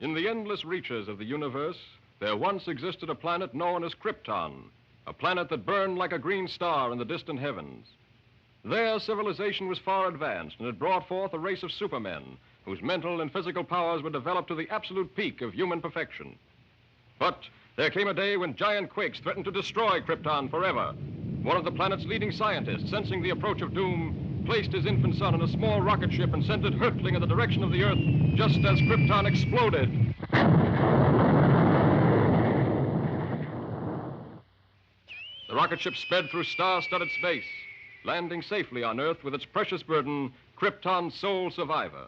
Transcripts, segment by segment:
In the endless reaches of the universe, there once existed a planet known as Krypton, a planet that burned like a green star in the distant heavens. There, civilization was far advanced and had brought forth a race of supermen whose mental and physical powers were developed to the absolute peak of human perfection. But there came a day when giant quakes threatened to destroy Krypton forever. One of the planet's leading scientists, sensing the approach of doom, placed his infant son in a small rocket ship and sent it hurtling in the direction of the Earth just as Krypton exploded. The rocket ship sped through star-studded space, landing safely on Earth with its precious burden, Krypton's sole survivor.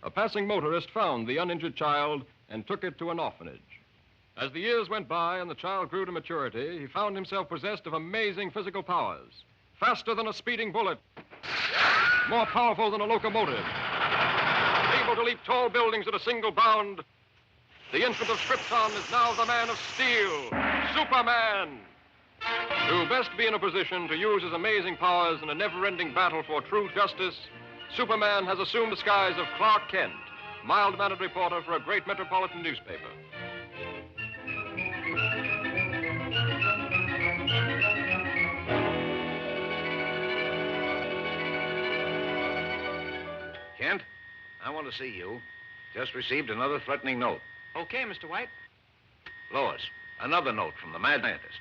A passing motorist found the uninjured child and took it to an orphanage. As the years went by and the child grew to maturity, he found himself possessed of amazing physical powers. Faster than a speeding bullet, more powerful than a locomotive, able to leap tall buildings at a single bound. The infant of Krypton is now the man of steel, Superman. To best be in a position to use his amazing powers in a never-ending battle for true justice, Superman has assumed the skies of Clark Kent, mild-mannered reporter for a great metropolitan newspaper. Kent, I want to see you. Just received another threatening note. Okay, Mr. White. Lois, another note from the mad scientist.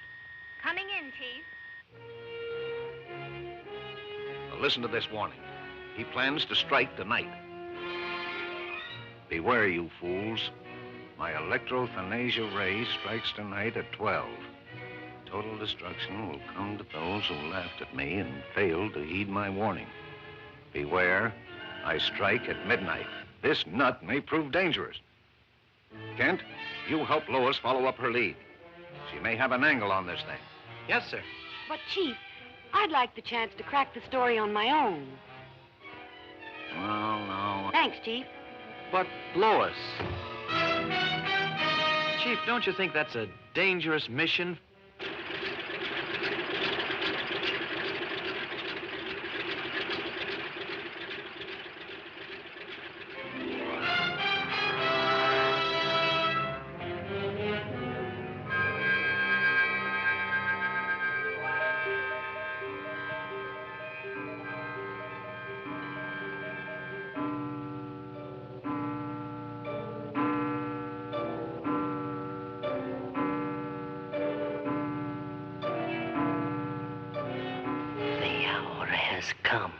Coming in, Chief. Now listen to this warning. He plans to strike tonight. Beware, you fools. My electrothanasia ray strikes tonight at 12. Total destruction will come to those who laughed at me and failed to heed my warning. Beware, I strike at midnight. This nut may prove dangerous. Kent, you help Lois follow up her lead. She may have an angle on this thing. Yes, sir. But, Chief, I'd like the chance to crack the story on my own. Well, no. Thanks, Chief. But, Lois. Chief, don't you think that's a dangerous mission? Come.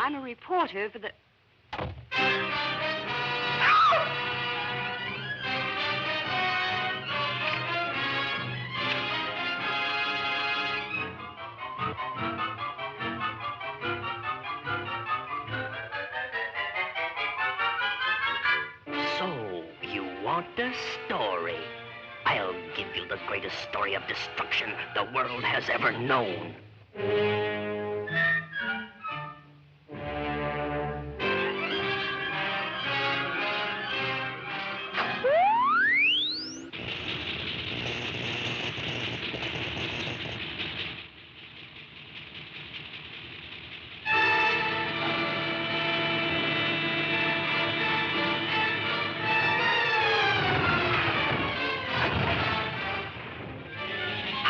I'm a reporter for the... So, you want a story? I'll give you the greatest story of destruction the world has ever known.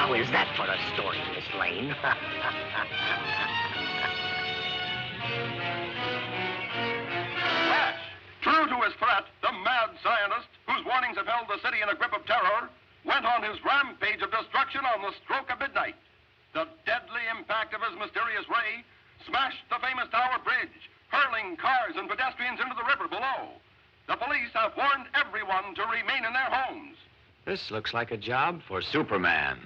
Now, is that for a story, Miss Lane? Flash, true to his threat, the mad scientist, whose warnings have held the city in a grip of terror, went on his rampage of destruction on the stroke of midnight. The deadly impact of his mysterious ray smashed the famous Tower Bridge, hurling cars and pedestrians into the river below. The police have warned everyone to remain in their homes. This looks like a job for Superman.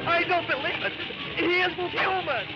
I don't believe it. He isn't human.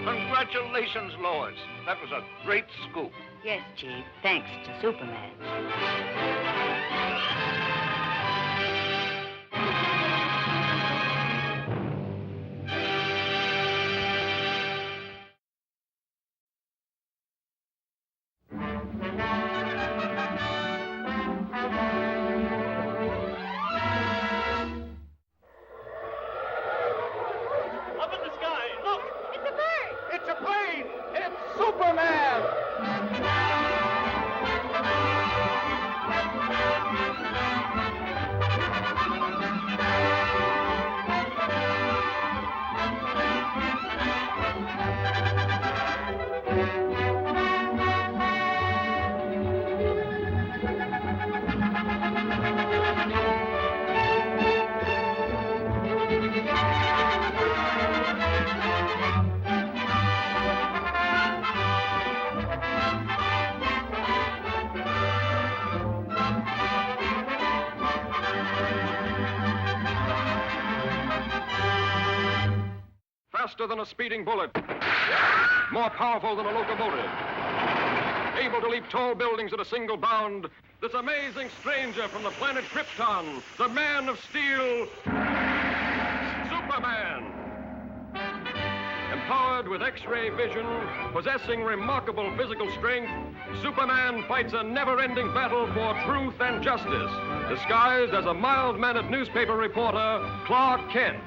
Congratulations, Lois. That was a great scoop. Yes, Chief. Thanks to Superman. Up in the sky, look! It's a bird! It's a plane! It's Superman! faster than a speeding bullet, more powerful than a locomotive, able to leap tall buildings at a single bound, this amazing stranger from the planet Krypton, the Man of Steel, Superman. Empowered with X-ray vision, possessing remarkable physical strength, Superman fights a never-ending battle for truth and justice, disguised as a mild-mannered newspaper reporter, Clark Kent.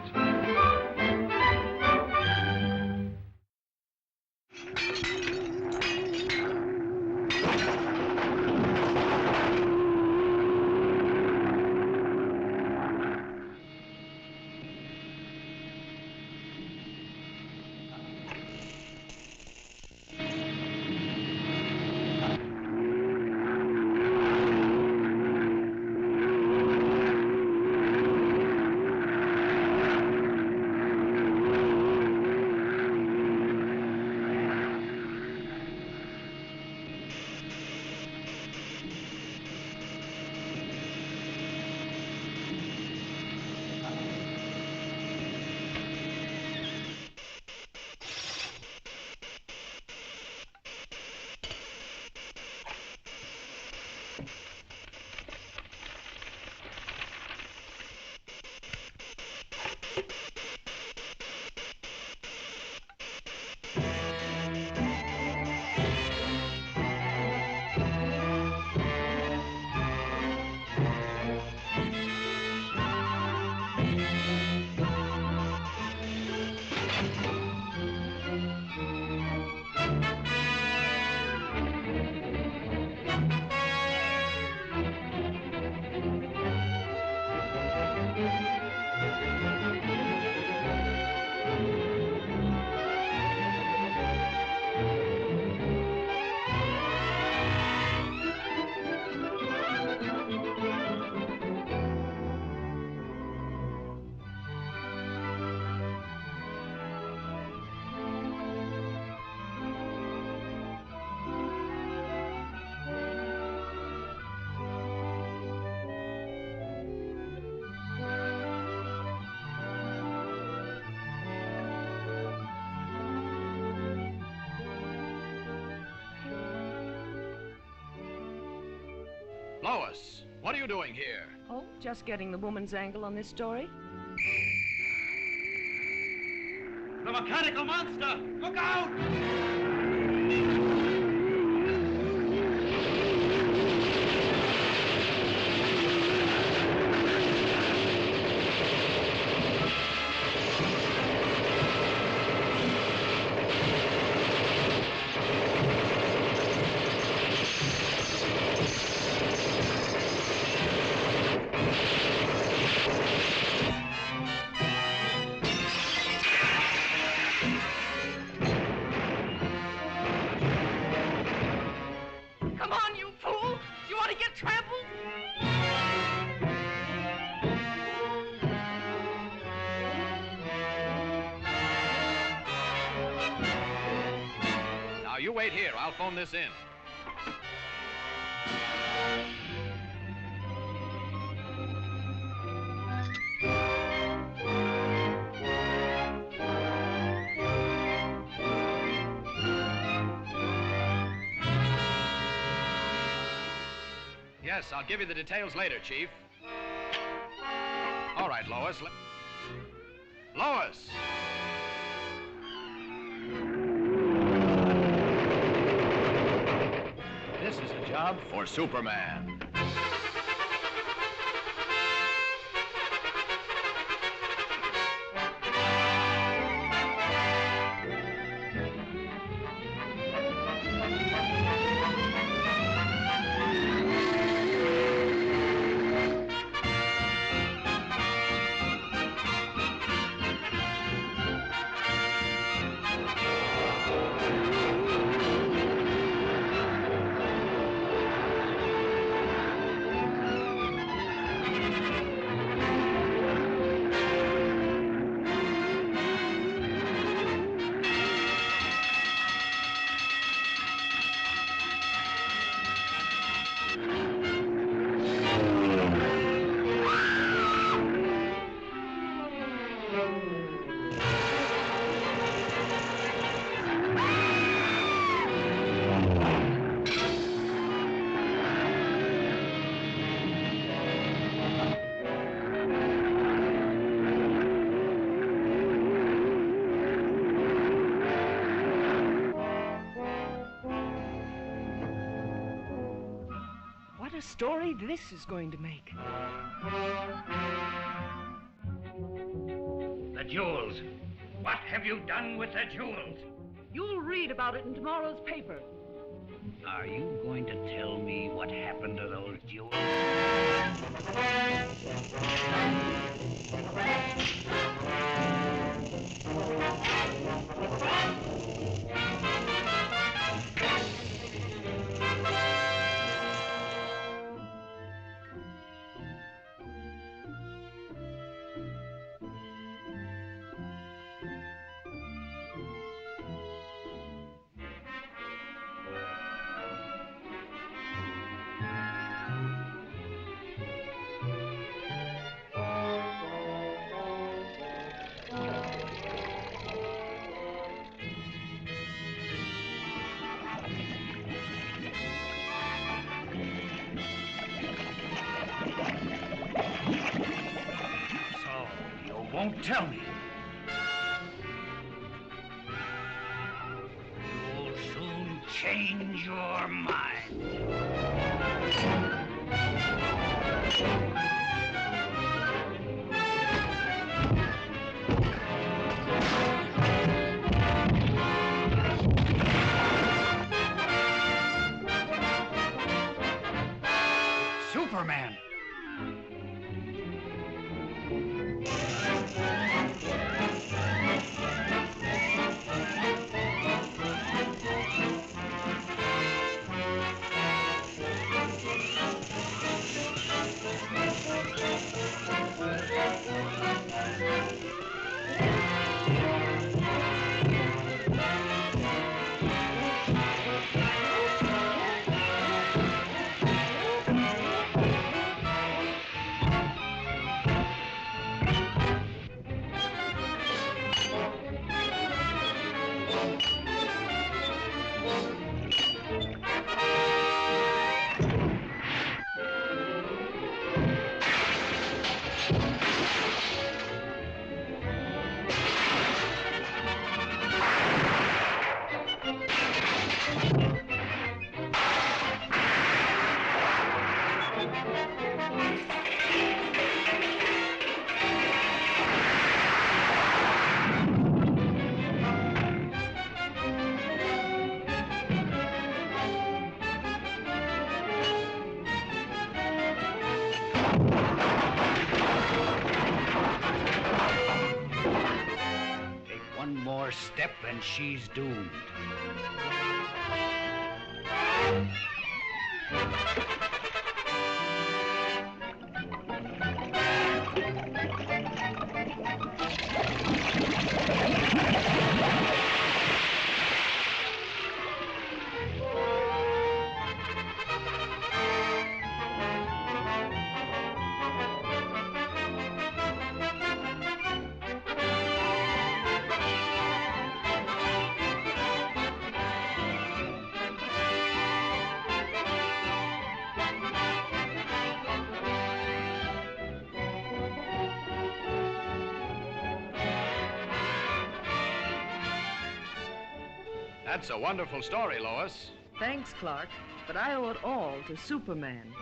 Lois, what are you doing here? Oh, just getting the woman's angle on this story. The mechanical monster! Look out! Come on, you fool! You want to get trampled? Now, you wait here. I'll phone this in. Yes, I'll give you the details later, Chief. All right, Lois. Lois! This is a job for Superman. a story this is going to make. The jewels. What have you done with the jewels? You'll read about it in tomorrow's paper. Are you going to tell me what happened to those jewels? Won't tell me. You'll soon change your mind. Superman. Step and she's doomed. That's a wonderful story, Lois. Thanks, Clark, but I owe it all to Superman.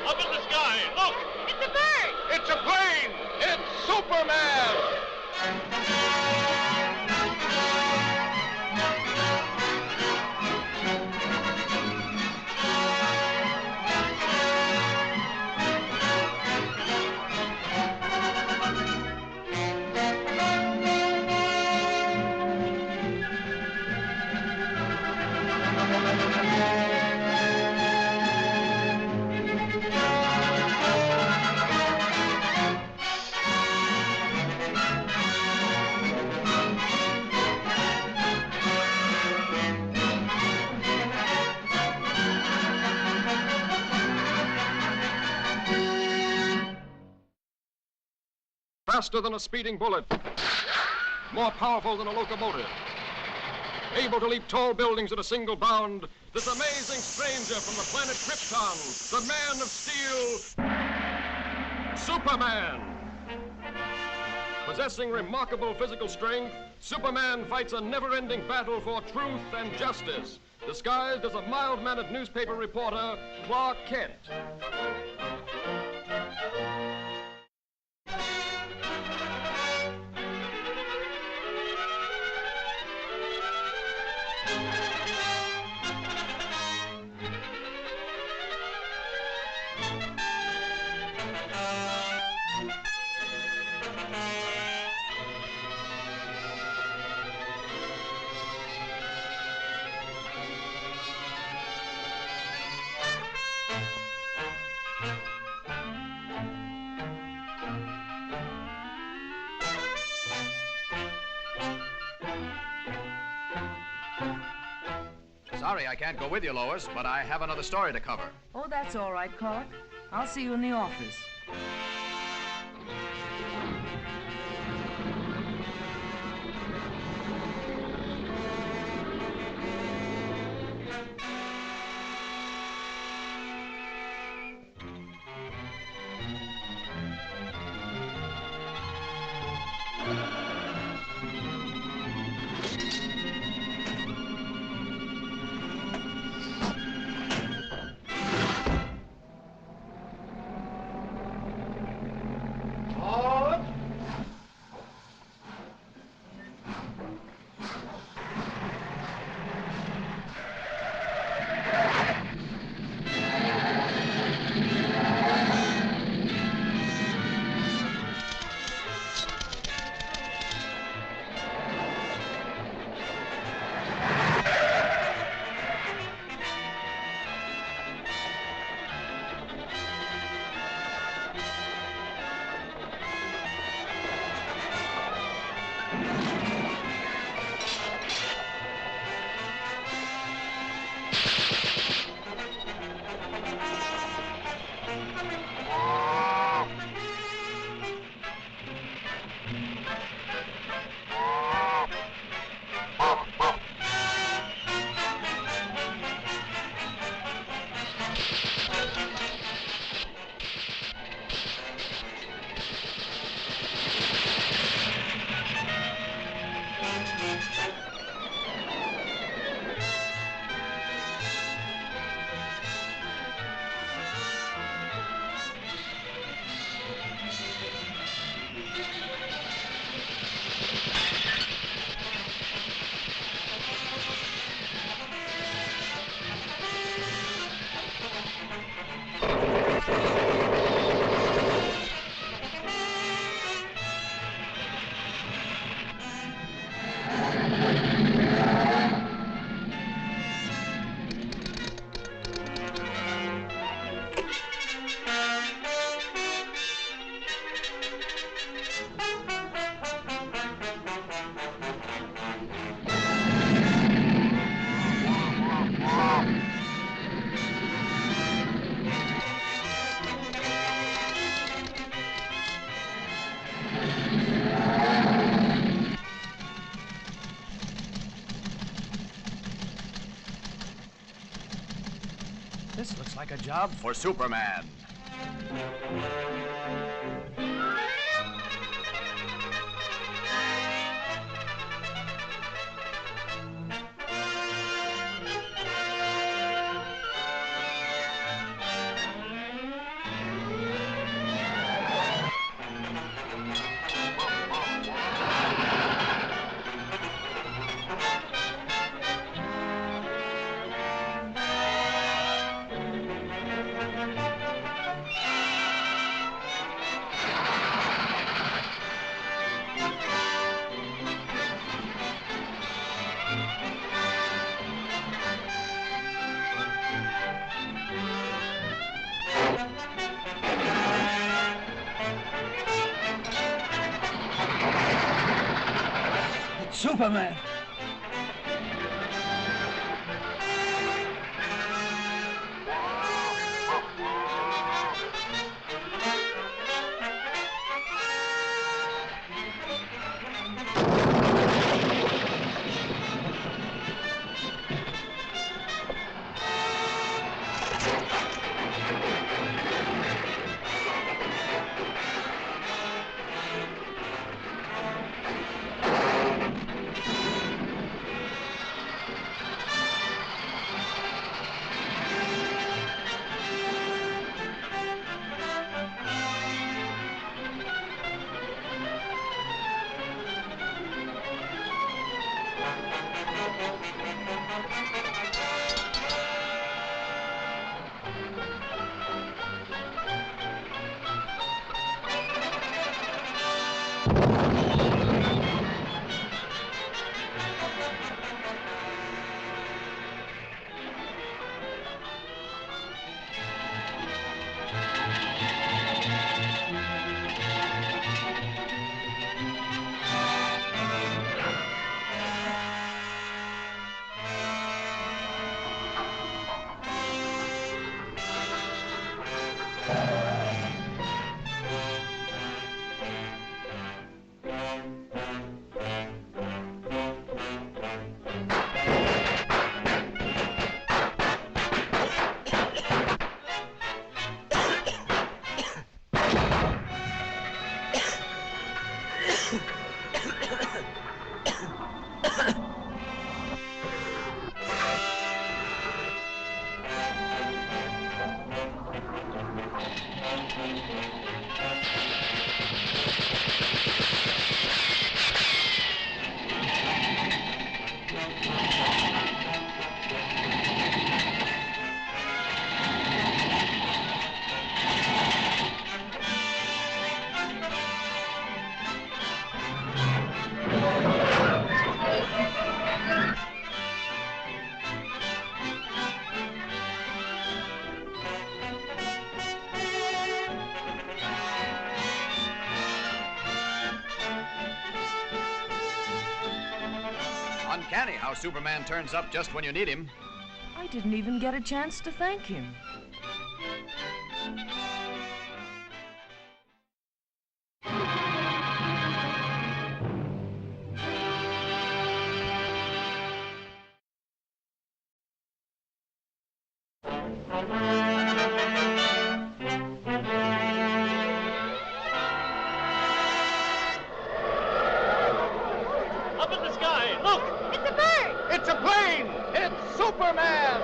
Up in the sky, look! It's a bird! It's a plane! It's Superman! Faster than a speeding bullet. more powerful than a locomotive. Able to leap tall buildings at a single bound, this amazing stranger from the planet Krypton, the Man of Steel, Superman. Possessing remarkable physical strength, Superman fights a never-ending battle for truth and justice, disguised as a mild-mannered newspaper reporter, Clark Kent. Sorry I can't go with you, Lois, but I have another story to cover. Oh, that's all right, Clark. I'll see you in the office. This looks like a job for Superman. Superman! Uncanny how Superman turns up just when you need him. I didn't even get a chance to thank him. Up in the sky, look! It's a bird! It's a plane! It's Superman!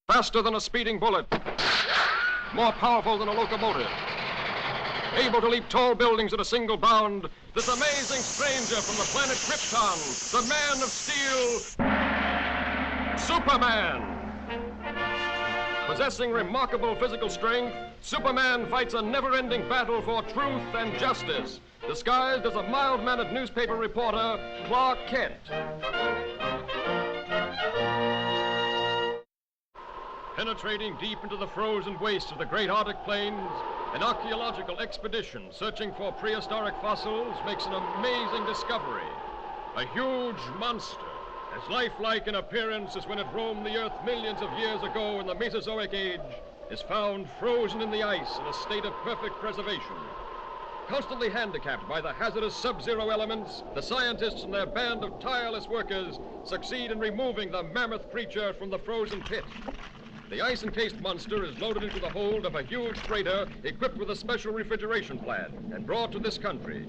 Faster than a speeding bullet, more powerful than a locomotive, able to leap tall buildings at a single bound, this amazing stranger from the planet Krypton, the Man of Steel, Superman. Possessing remarkable physical strength, Superman fights a never-ending battle for truth and justice, disguised as a mild-mannered newspaper reporter, Clark Kent. Penetrating deep into the frozen wastes of the great Arctic plains, an archaeological expedition searching for prehistoric fossils makes an amazing discovery. A huge monster, as lifelike in appearance as when it roamed the Earth millions of years ago in the Mesozoic Age, is found frozen in the ice in a state of perfect preservation. Constantly handicapped by the hazardous sub-zero elements, the scientists and their band of tireless workers succeed in removing the mammoth creature from the frozen pit. The ice-encased monster is loaded into the hold of a huge freighter equipped with a special refrigeration plant and brought to this country.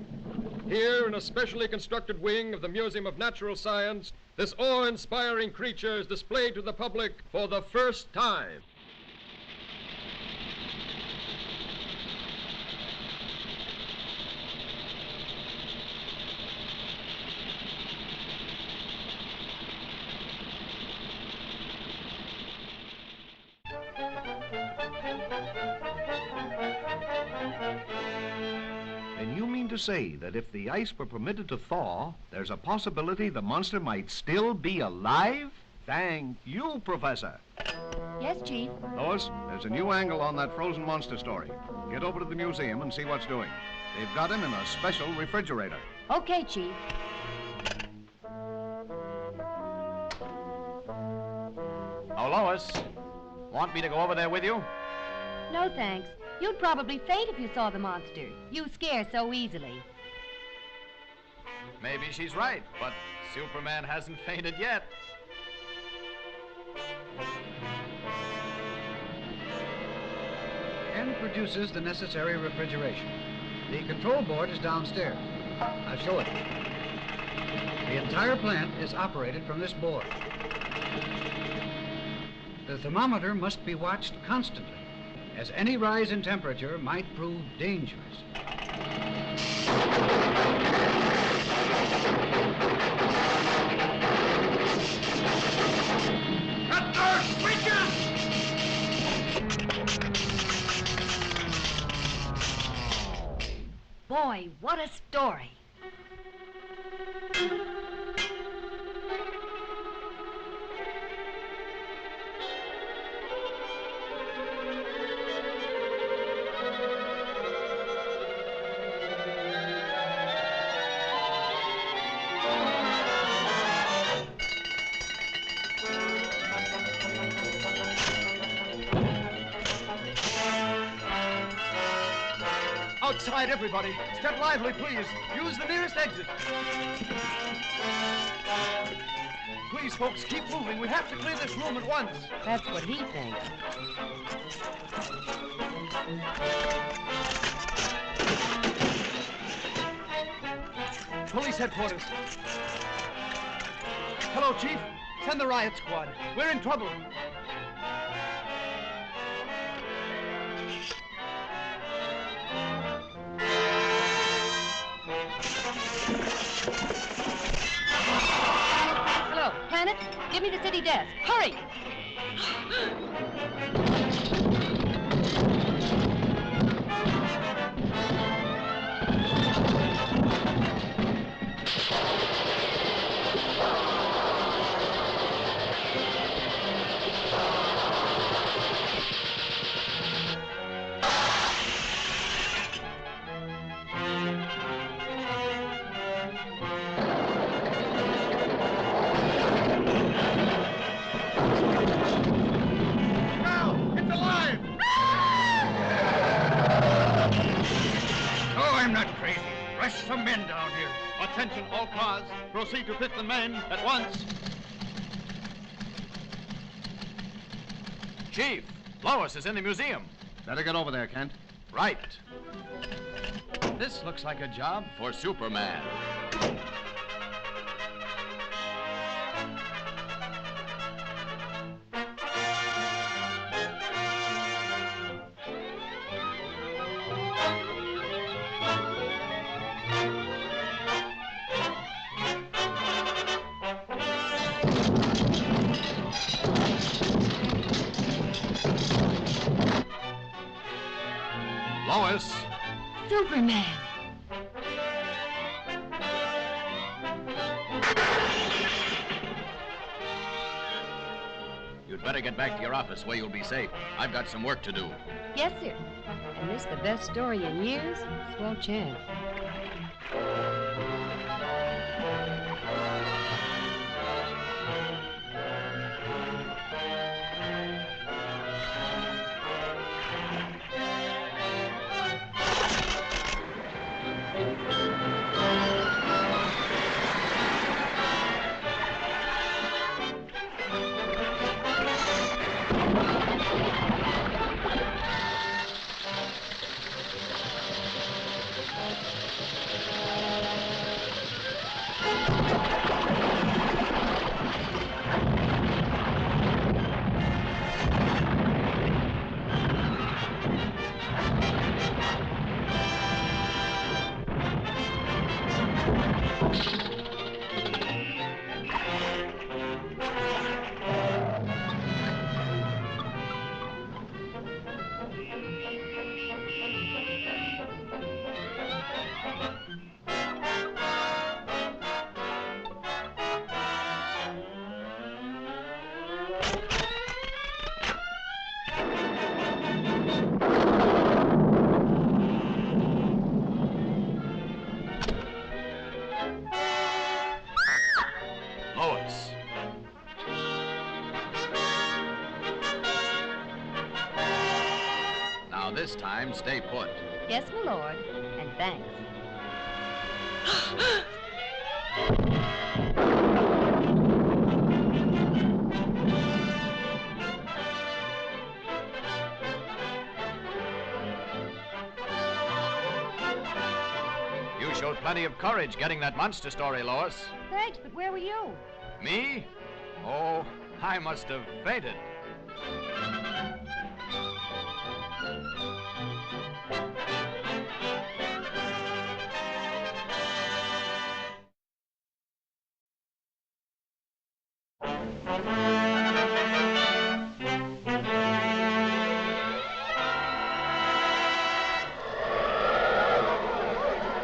Here, in a specially constructed wing of the Museum of Natural Science, this awe-inspiring creature is displayed to the public for the first time. And you mean to say that if the ice were permitted to thaw, there's a possibility the monster might still be alive? Thank you, Professor. Yes, Chief. Lois, there's a new angle on that frozen monster story. Get over to the museum and see what's doing. They've got him in a special refrigerator. Okay, Chief. Oh, Lois, want me to go over there with you? No, thanks. You'd probably faint if you saw the monster. You scare so easily. Maybe she's right, but Superman hasn't fainted yet. And produces the necessary refrigeration. The control board is downstairs. I'll show it. The entire plant is operated from this board. The thermometer must be watched constantly, as any rise in temperature might prove dangerous. Cut those switches! Boy, what a story. Outside, everybody. Step lively, please. Use the nearest exit. Please, folks, keep moving. We have to clear this room at once. That's what he thinks. Police headquarters. Hello, Chief. Send the riot squad. We're in trouble. Hello, Planet. Give me the city desk. Hurry! Some men down here. Attention, all cars. Proceed to 5th and Main at once. Chief, Lois is in the museum. Better get over there, Kent. Right. This looks like a job for Superman. Lois. Superman. You'd better get back to your office where you'll be safe. I've got some work to do. Yes, sir. And this the best story in years? Swell chance. Lois. Now this time, stay put. Yes, my lord. And thanks. You showed plenty of courage getting that monster story, Lois. Thanks, but where were you? Me? Oh, I must have fainted.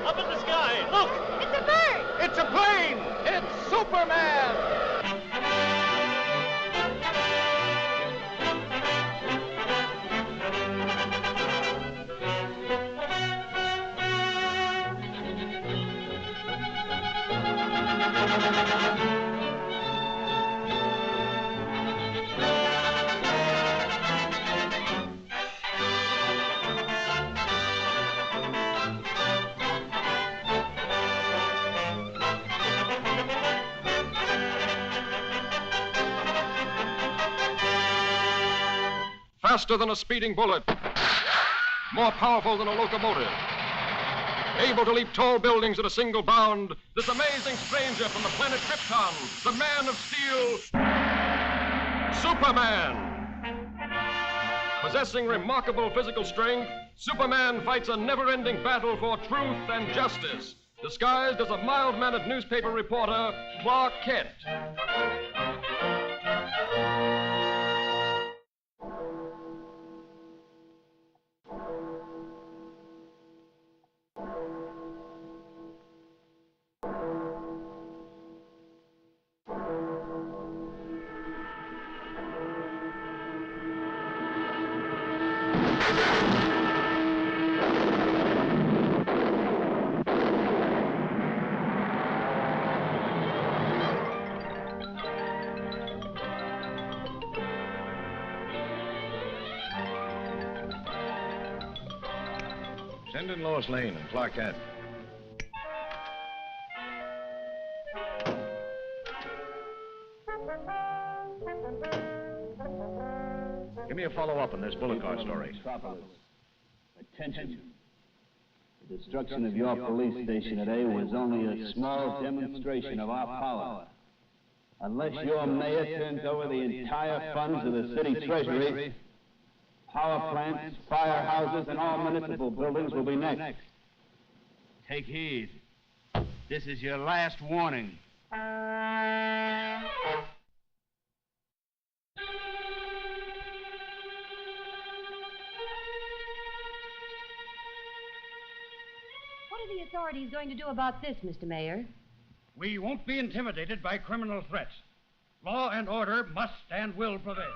Up in the sky, look! It's a bird! It's a plane! It's Superman! faster than a speeding bullet, more powerful than a locomotive, able to leap tall buildings at a single bound, this amazing stranger from the planet Krypton, the Man of Steel, Superman. Possessing remarkable physical strength, Superman fights a never-ending battle for truth and justice, disguised as a mild-mannered newspaper reporter, Clark Kent. Send in Lois Lane and Clark Kent. Give me a follow-up on this bullet car story. Attention. The destruction of your police station today was only a small demonstration of our power. Unless your mayor turns over the entire funds of the city treasury, power plants, firehouses, and all municipal buildings will be next. Take heed. This is your last warning. What are the authorities going to do about this, Mr. Mayor? We won't be intimidated by criminal threats. Law and order must and will prevail.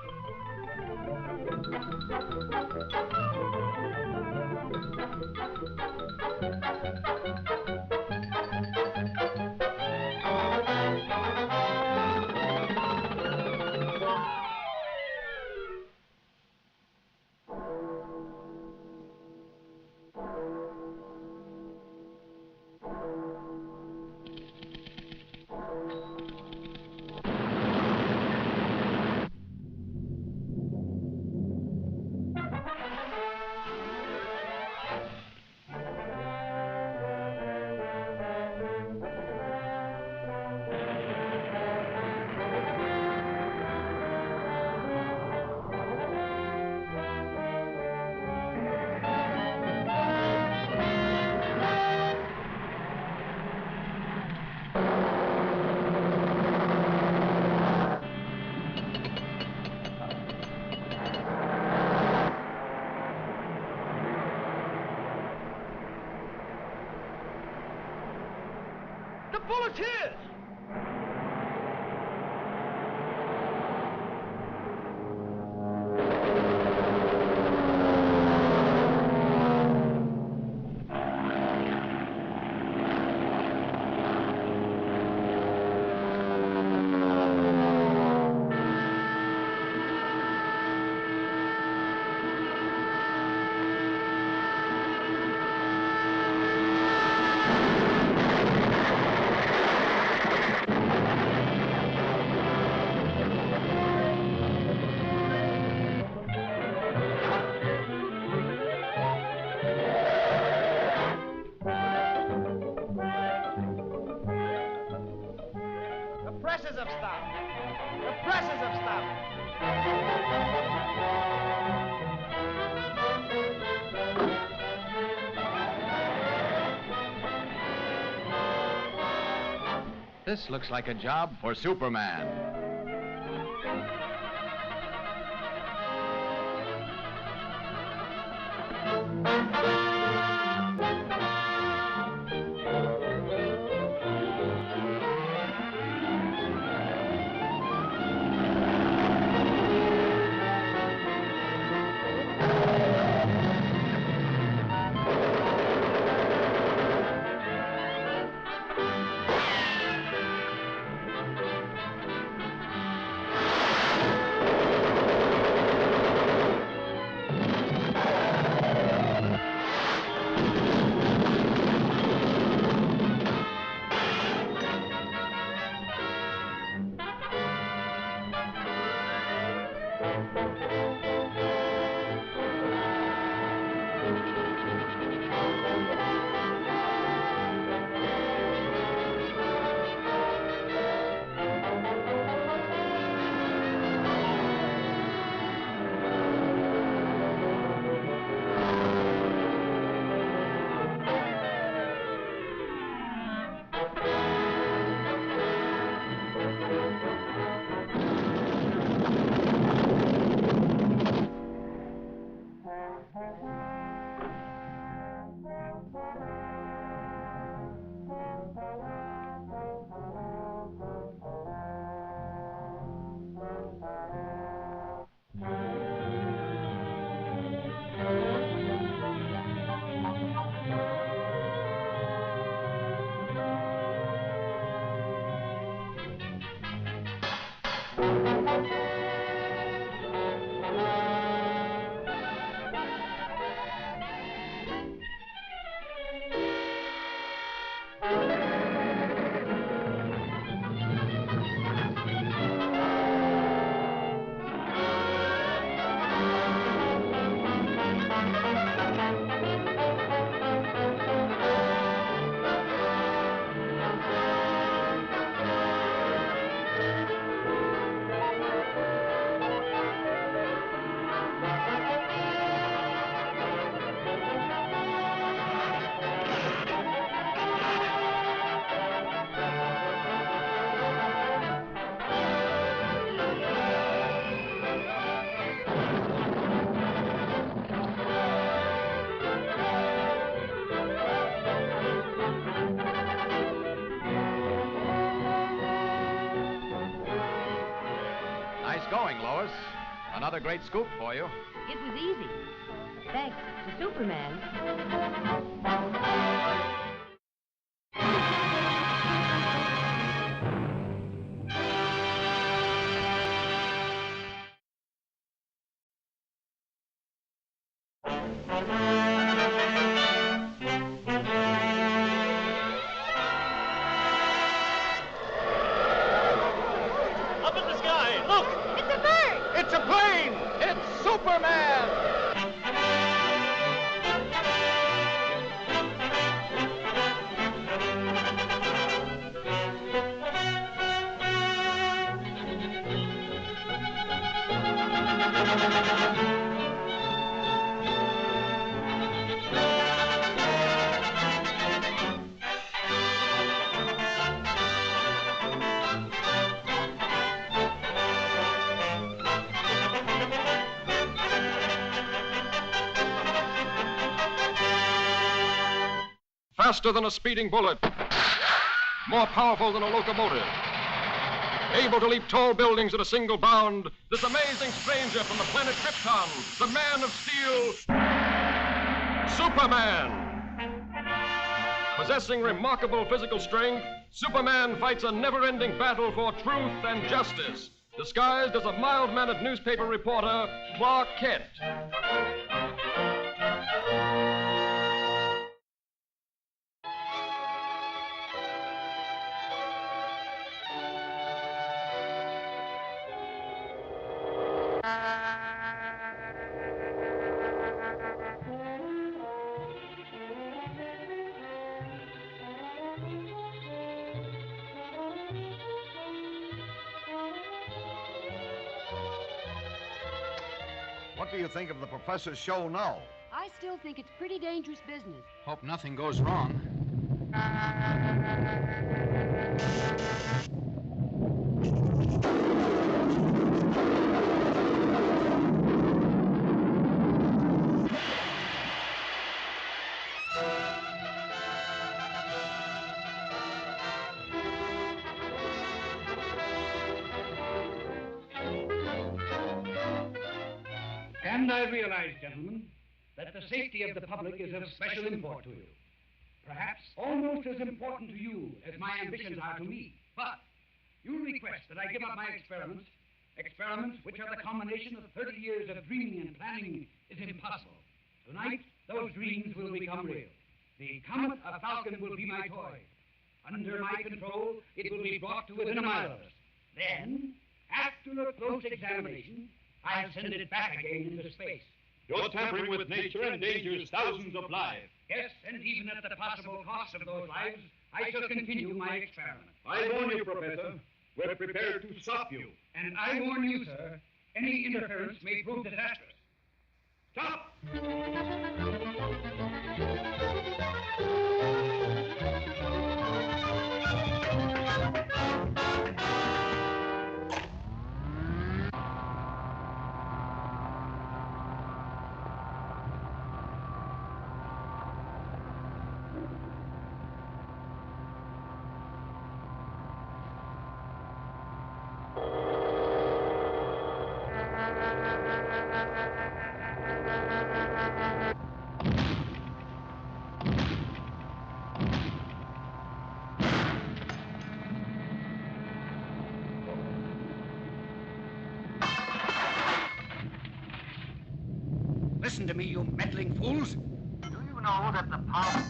Volunteers! This looks like a job for Superman. Nice going, Lois. Another great scoop for you. It was easy. Thanks to Superman. Up in the sky, look! It's a bird! It's a plane! It's Superman! Faster than a speeding bullet, more powerful than a locomotive, able to leap tall buildings at a single bound, this amazing stranger from the planet Krypton, the Man of Steel, Superman. Possessing remarkable physical strength, Superman fights a never-ending battle for truth and justice, disguised as a mild-mannered newspaper reporter, Clark Kent. What do you think of the professor's show now? I still think it's pretty dangerous business. Hope nothing goes wrong. And I realize, gentlemen, that the safety of the public is of special import to you. Perhaps almost as important to you as my ambitions are to me. But you request that I give up my experiments, experiments which are the combination of 30 years of dreaming and planning is impossible. Tonight, those dreams will become real. The comet, a falcon, will be my toy. Under my control, it will be brought to within a mile of us. Then, after a close examination, I'll send it back again into space. You're tampering with nature and endangers thousands of lives. Yes, and even at the possible cost of those lives, I shall continue my experiment. I warn you, Professor, we're prepared to stop you. And I warn you, sir, any interference may prove disastrous. Stop! Listen to me, you meddling fools. Do you know that the power...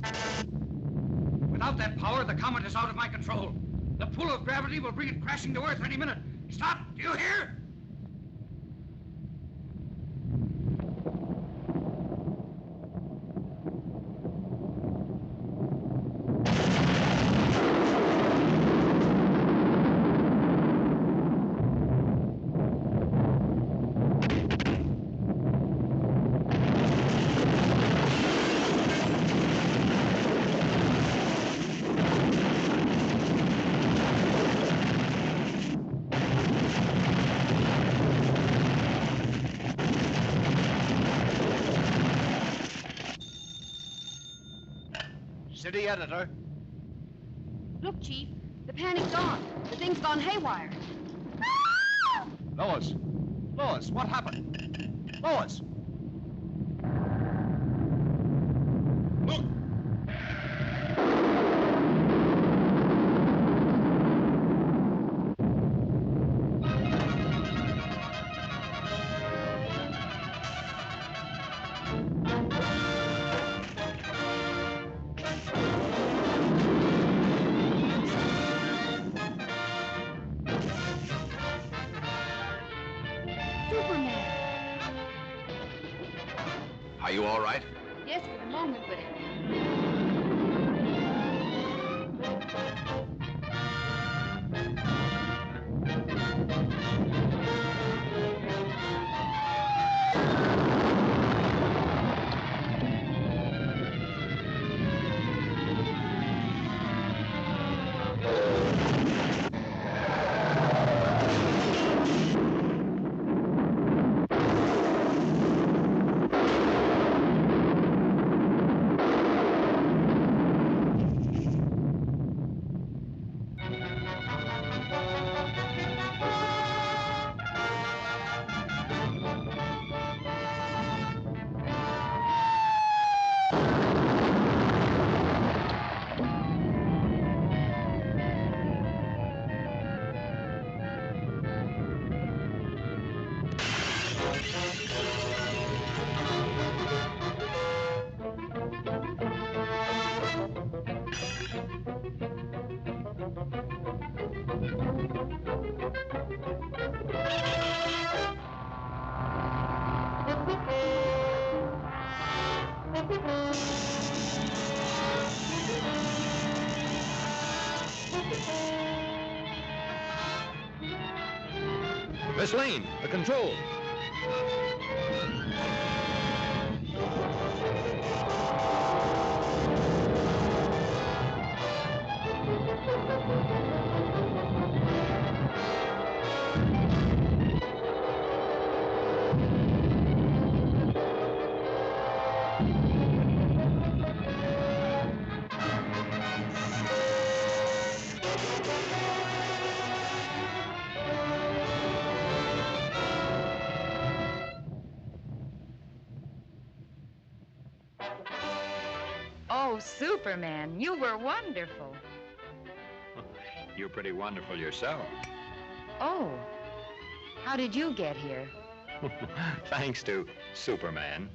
Without that power, the comet is out of my control. The pull of gravity will bring it crashing to Earth any minute. Stop! Do you hear? City editor. Look, Chief, the panic's on. The thing's gone haywire. Lois! Lois, what happened? Lois! Look! Are you all right? Yes, for the moment, but... Miss Lane, the control. Oh, Superman, you were wonderful. You're pretty wonderful yourself. Oh, how did you get here? Thanks to Superman.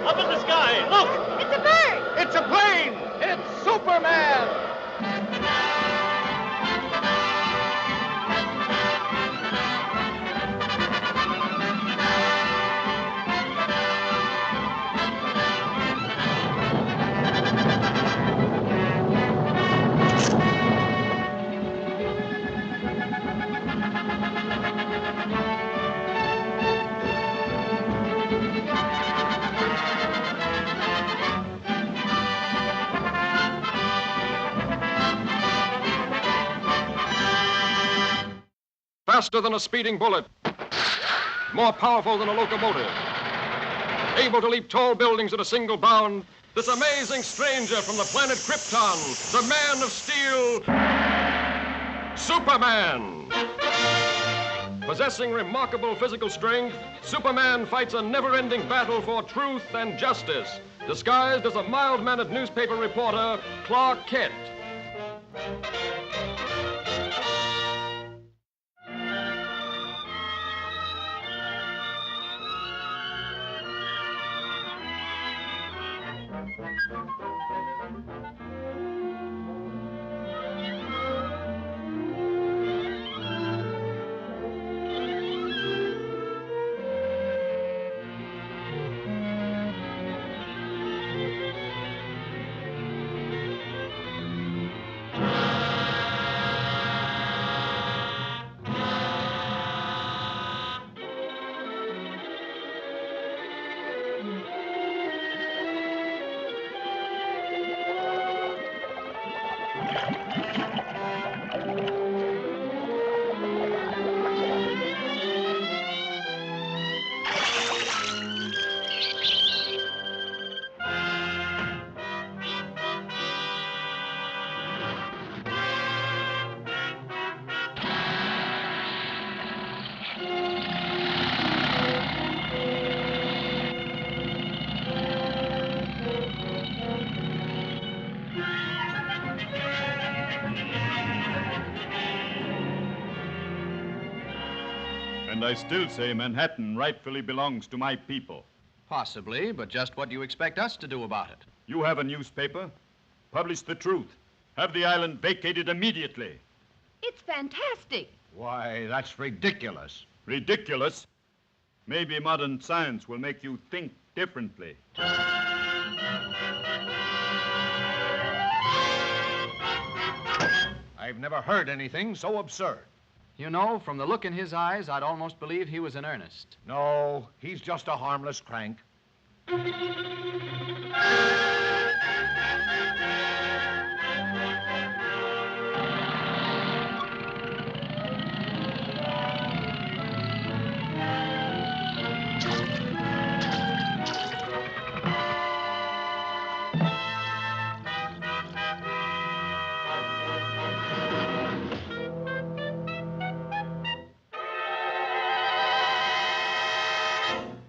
Up in the sky, look! It's a bird! It's a plane! It's Superman! Faster than a speeding bullet, more powerful than a locomotive, able to leap tall buildings at a single bound, this amazing stranger from the planet Krypton, the Man of Steel, Superman. Possessing remarkable physical strength, Superman fights a never-ending battle for truth and justice, disguised as a mild-mannered newspaper reporter, Clark Kent. And I still say Manhattan rightfully belongs to my people. Possibly, but just what do you expect us to do about it? You have a newspaper. Publish the truth. Have the island vacated immediately. It's fantastic. Why, that's ridiculous. Ridiculous? Maybe modern science will make you think differently. I've never heard anything so absurd. You know, from the look in his eyes, I'd almost believe he was in earnest. No, he's just a harmless crank.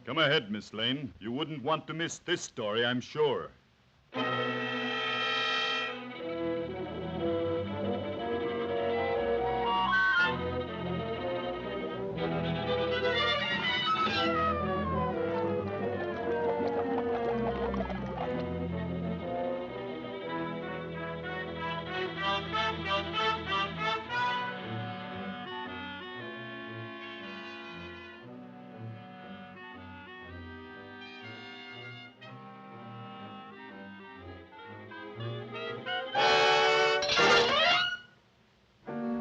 Come ahead, Miss Lane. You wouldn't want to miss this story, I'm sure.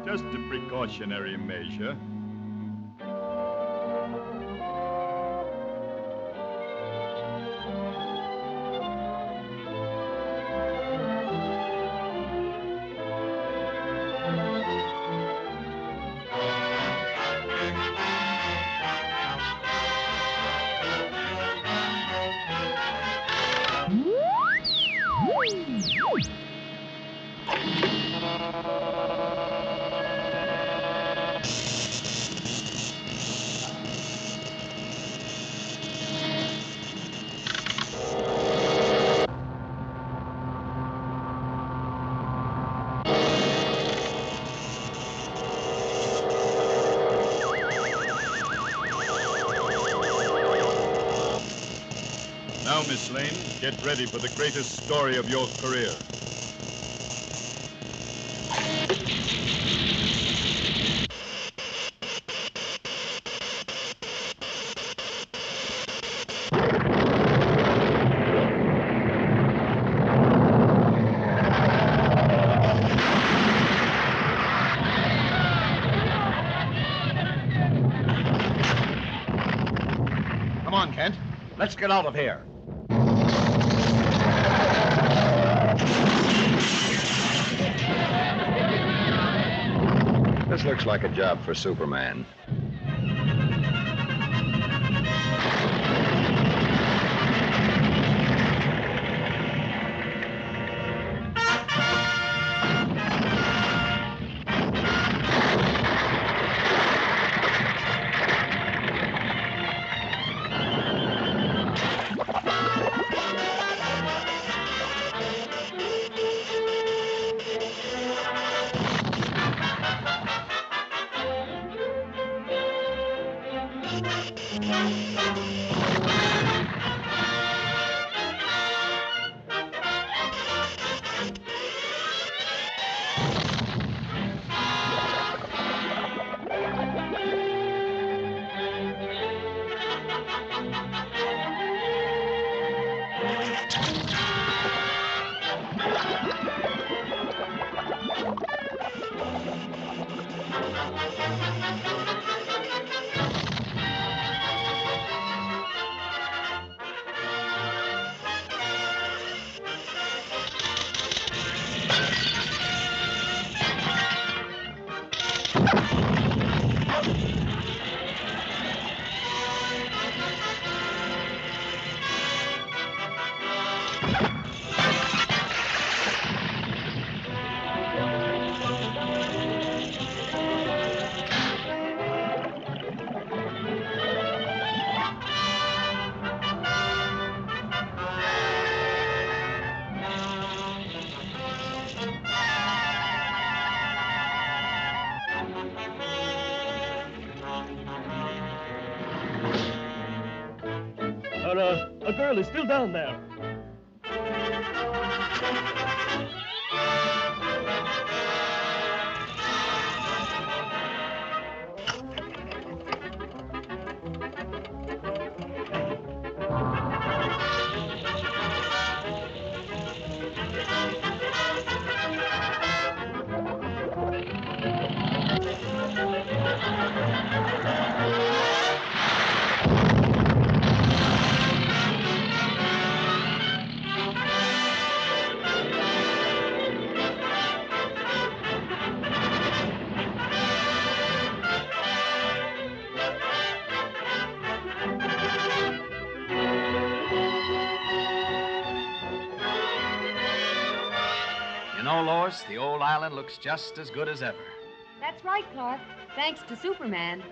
Just a precautionary measure. Now, Miss Lane, get ready for the greatest story of your career. Come on, Kent. Let's get out of here. This looks like a job for Superman. a girl is still down there. You know, Lois, the old island looks just as good as ever. That's right, Clark. Thanks to Superman.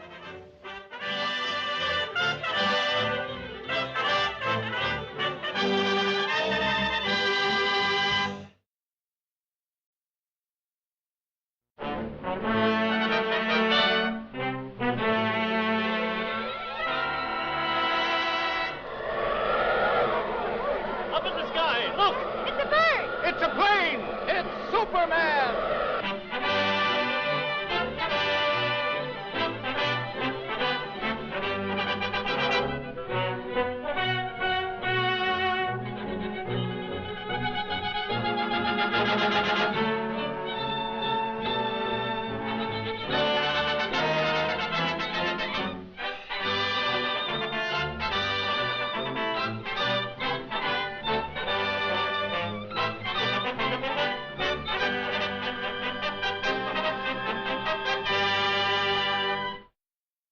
Up in the sky, look! It's a bird! It's a plane! It's Superman!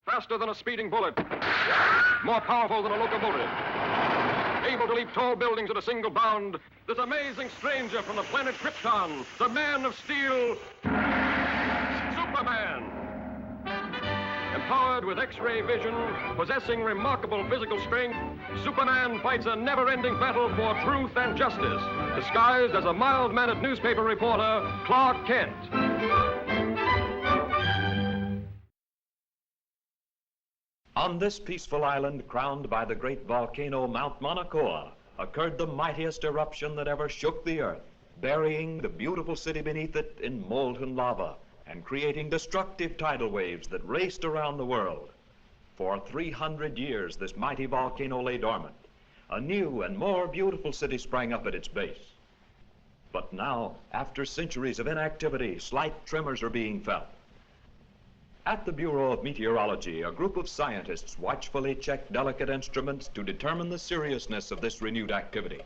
Faster than a speeding bullet, more powerful than a locomotive, able to leap tall buildings at a single bound, this amazing stranger from the planet Krypton, the Man of Steel, Superman. Empowered with X-ray vision, possessing remarkable physical strength, Superman fights a never-ending battle for truth and justice, disguised as a mild-mannered newspaper reporter, Clark Kent. On this peaceful island crowned by the great volcano Mount Mauna Kea occurred the mightiest eruption that ever shook the earth, burying the beautiful city beneath it in molten lava and creating destructive tidal waves that raced around the world. For 300 years, this mighty volcano lay dormant. A new and more beautiful city sprang up at its base. But now, after centuries of inactivity, slight tremors are being felt. At the Bureau of Meteorology, a group of scientists watchfully check delicate instruments to determine the seriousness of this renewed activity.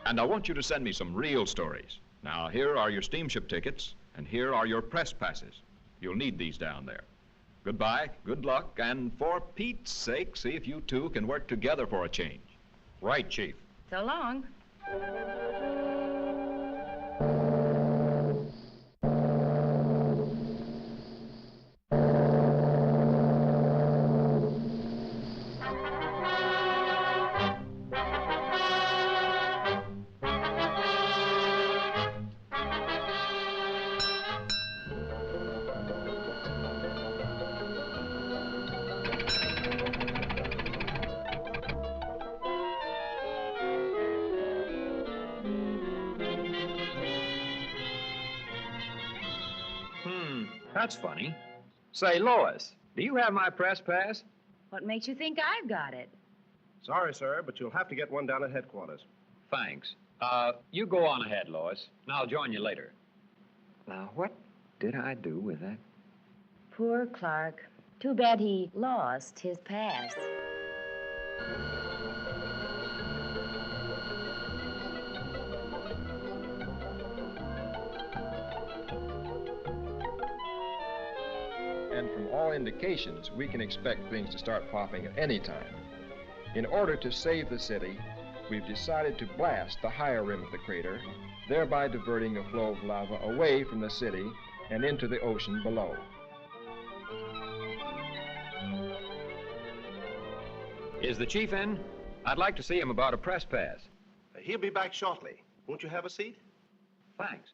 And I want you to send me some real stories. Now, here are your steamship tickets, and here are your press passes. You'll need these down there. Goodbye, good luck, and for Pete's sake, see if you two can work together for a change. Right, Chief. So long. That's funny. Say, Lois, do you have my press pass? What makes you think I've got it? Sorry, sir, but you'll have to get one down at headquarters. Thanks. You go on ahead, Lois, and I'll join you later. Now, what did I do with that? Poor Clark. Too bad he lost his pass. and from all indications, we can expect things to start popping at any time. In order to save the city, we've decided to blast the higher rim of the crater, thereby diverting the flow of lava away from the city and into the ocean below. Is the chief in? I'd like to see him about a press pass. He'll be back shortly. Won't you have a seat? Thanks.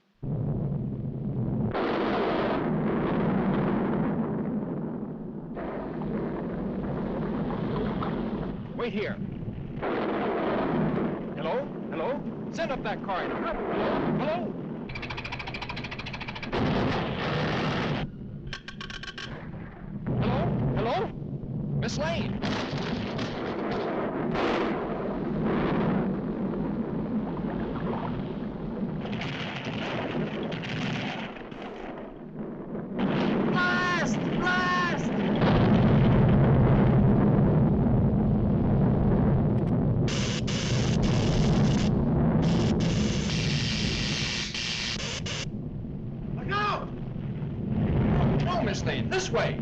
Wait here. Hello? Hello? Send up that car in a hurry. Hello? Hello? Hello? Miss Lane? Blast! Blast! Look out! No, Miss Lane, this way.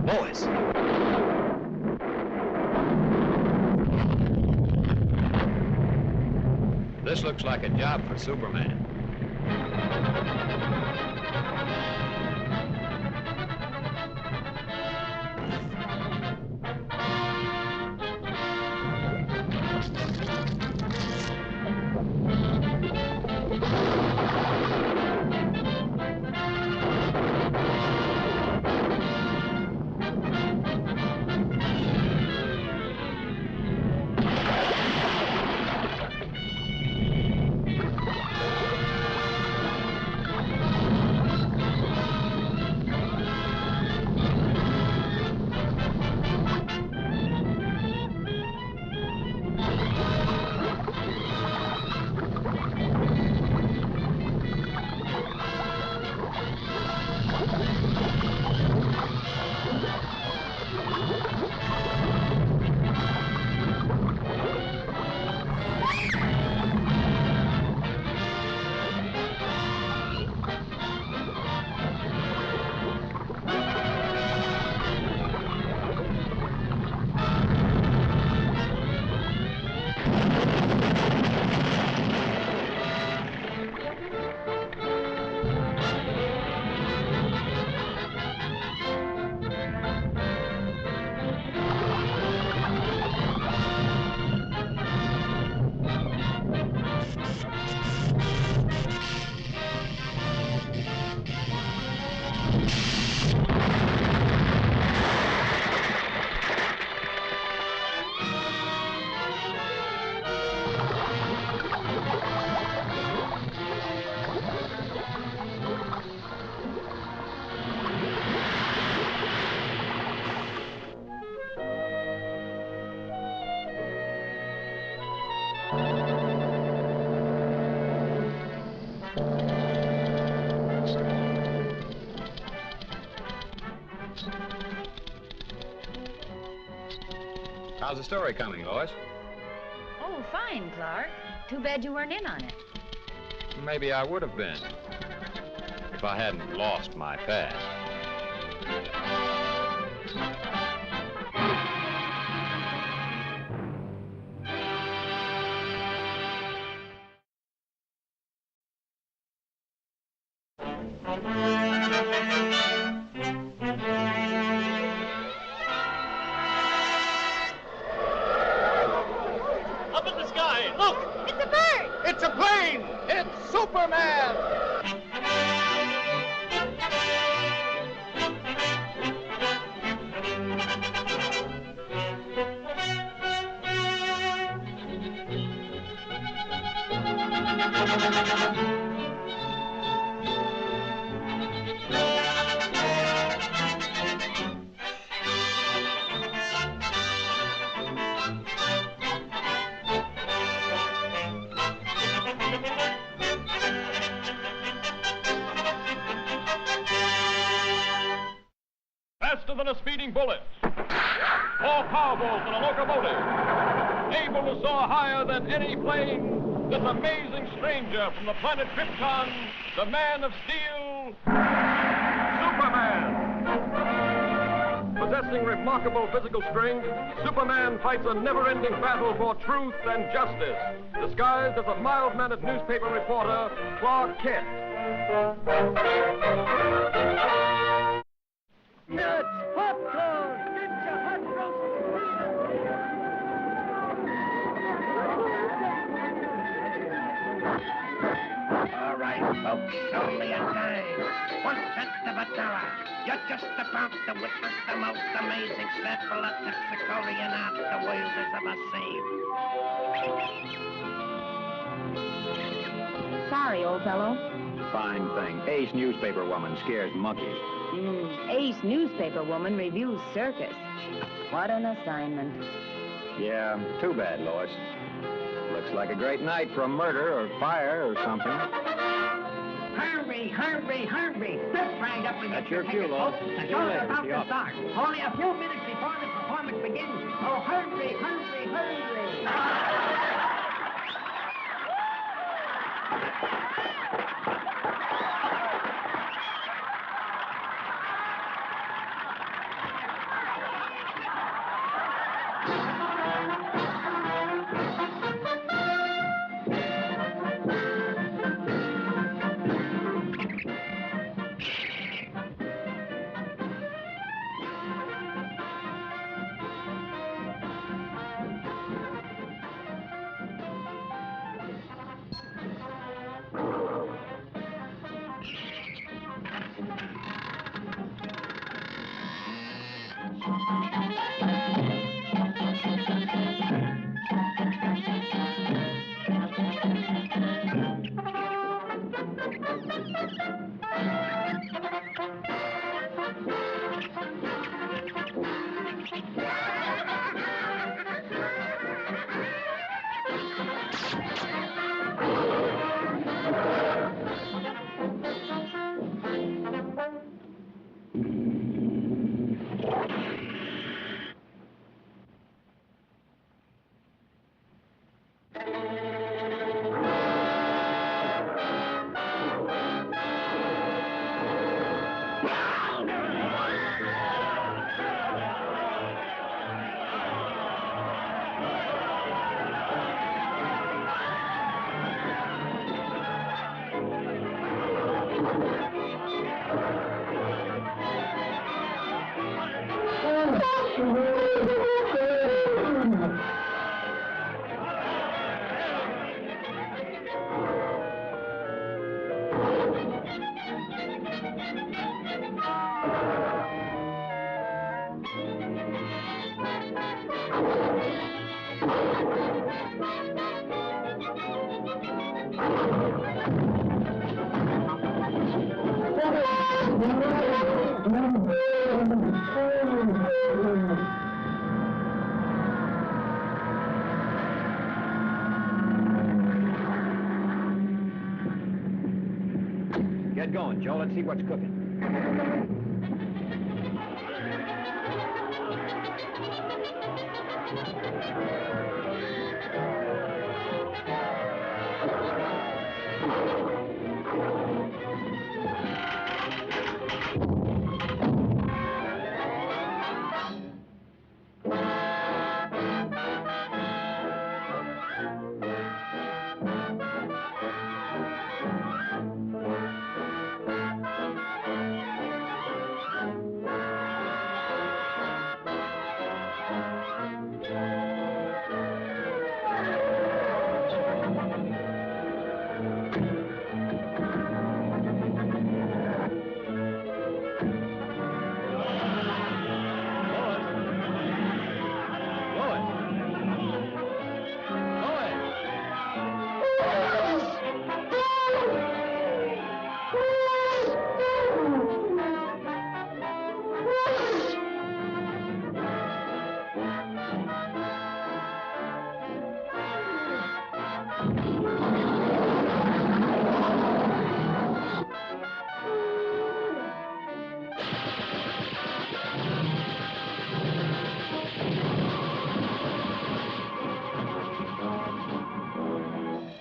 Boys. This looks like a job for Superman. How's the story coming, Lois? Oh, fine, Clark. Too bad you weren't in on it. Maybe I would have been if I hadn't lost my past. Up in the sky, look! It's a bird! It's a plane! It's Superman! Faster than a speeding bullet. 4 Powerballs in a locomotive. able to soar higher than any plane, this amazing stranger from the planet Krypton, the Man of Steel, Superman. Possessing remarkable physical strength, Superman fights a never-ending battle for truth and justice, disguised as a mild-mannered newspaper reporter, Clark Kent. Nuts, popcorn, get your hot roast. All right, folks, only a dime. 1/10 of a dollar. You're just about to witness the most amazing sample of Technicolor art the world has ever seen. Sorry, old fellow. Fine thing. Ace newspaper woman scares monkeys. Ace newspaper woman reviews circus. What an assignment. Yeah, too bad, Lois. Looks like a great night for a murder or fire or something. Hurry, hurry, hurry. Step right up and That's get your your cue, ticket, Lois. folks. The See you show's later, about the to office. start. Only a few minutes before the performance begins. So hurry, hurry, hurry. Get going, Joe. Let's see what's cooking.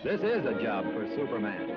This is a job for Superman.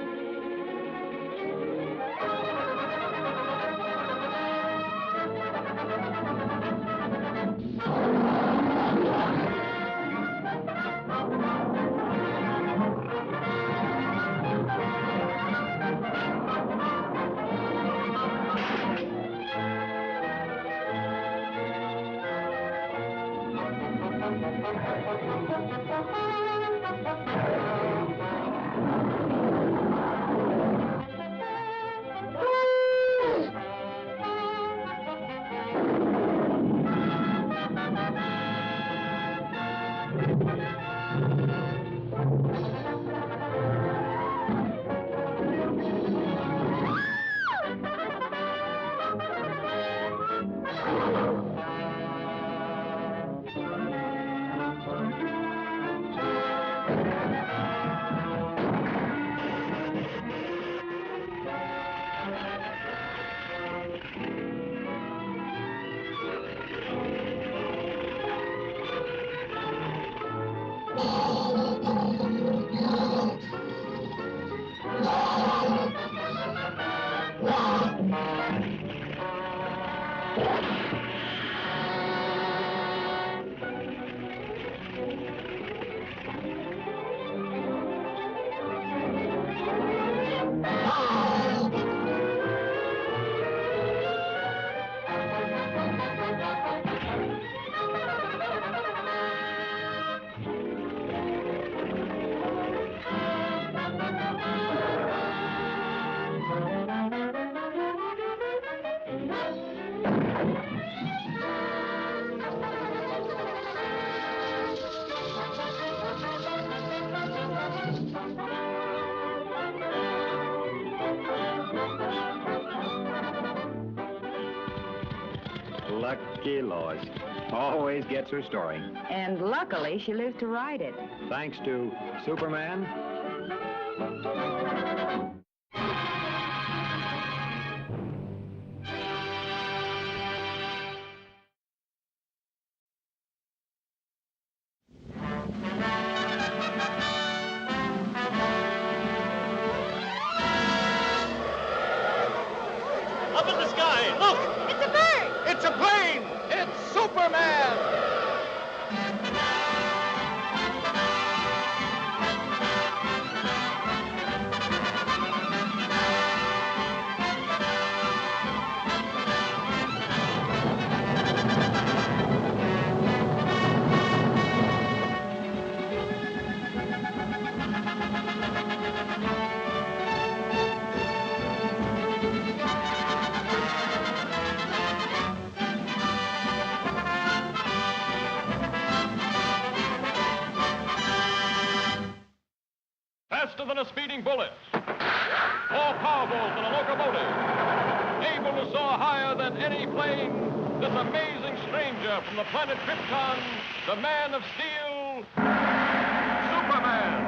Lucky Lois. Always gets her story. And luckily, she lives to write it. Thanks to Superman. Up in the sky, look! It's a bird! It's a plane! It's Superman! Faster than a speeding bullet, more powerful than a locomotive, able to soar higher than any plane, this amazing stranger from the planet Krypton, the Man of Steel, Superman.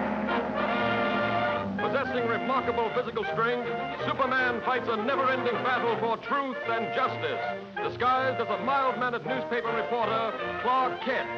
Possessing remarkable physical strength, Superman fights a never-ending battle for truth and justice, disguised as a mild-mannered newspaper reporter, Clark Kent.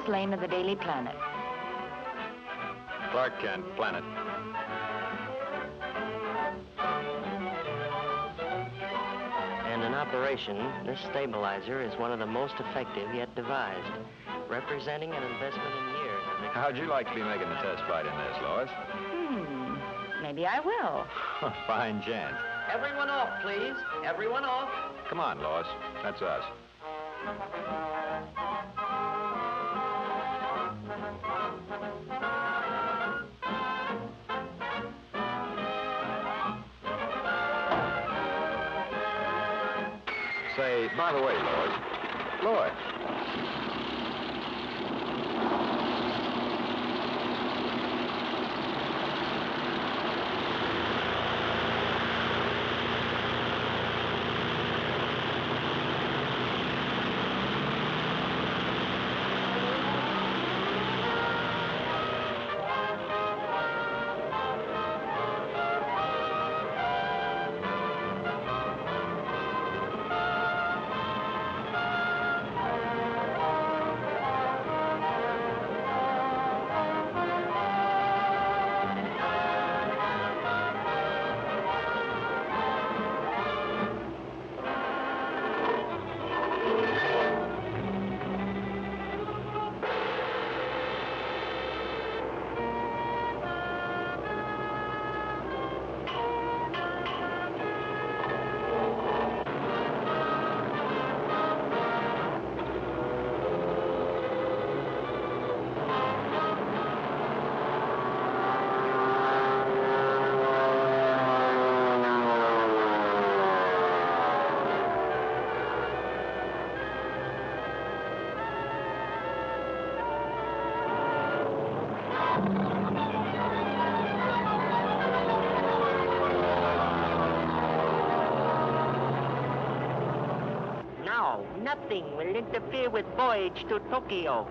Lois Lane of the Daily Planet. Clark Kent, Planet. And in operation, this stabilizer is one of the most effective yet devised, representing an investment in years. How'd you like to be making the test flight in this, Lois? Maybe I will. Fine chance. Everyone off, please. Everyone off. Come on, Lois. That's us. Say, by the way, Lois. Lois. Nothing will interfere with voyage to Tokyo.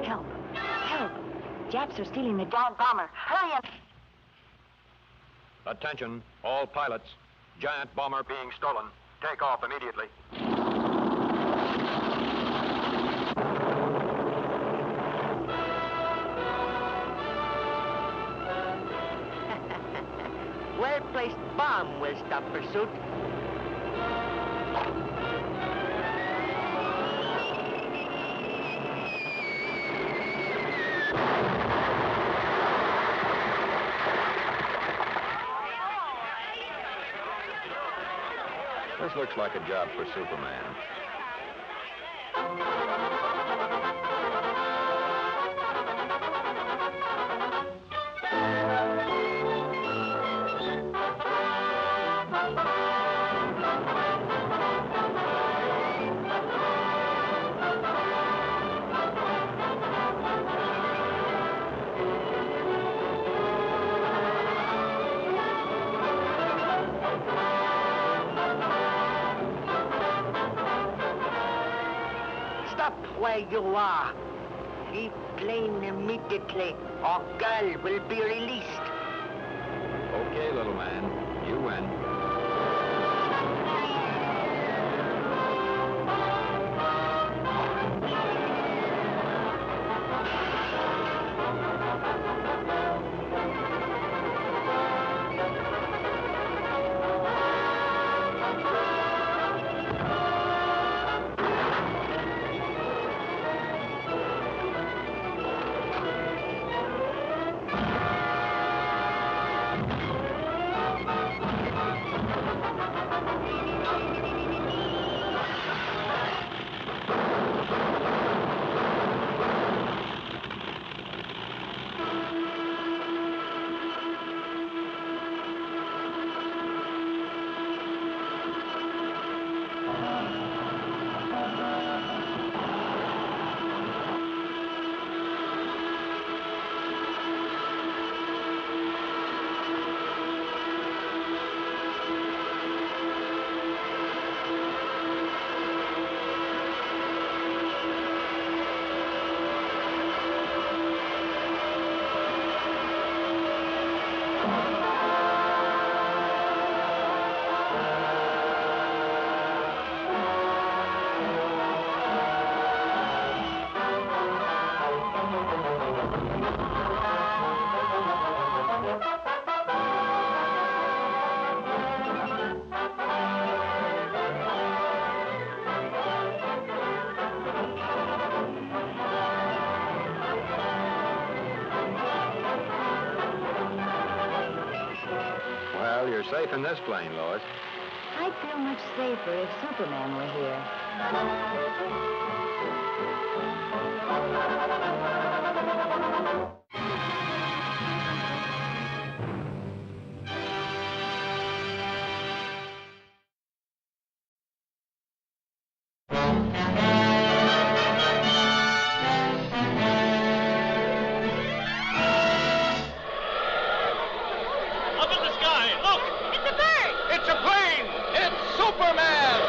Help! Help! Japs are stealing the giant bomber. Hurry up! Attention, all pilots. Giant bomber being stolen. Take off immediately. Well-placed bomb will stop pursuit. This looks like a job for Superman. Where you are. Leave plane immediately, or girl will be released. Okay, little man. You win. Well, you're safe in this plane, Lois. I'd feel much safer if Superman were here. Up in the sky, look! It's a bird! It's a plane! It's Superman!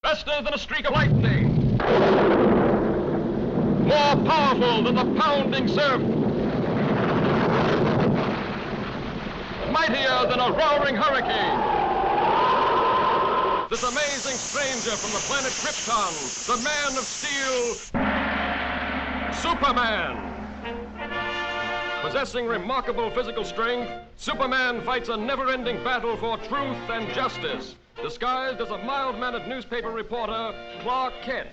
Faster than a streak of lightning. More powerful than the pounding surf. Mightier than a roaring hurricane. This amazing stranger from the planet Krypton, the Man of Steel, Superman. Possessing remarkable physical strength, Superman fights a never-ending battle for truth and justice, disguised as a mild-mannered newspaper reporter, Clark Kent.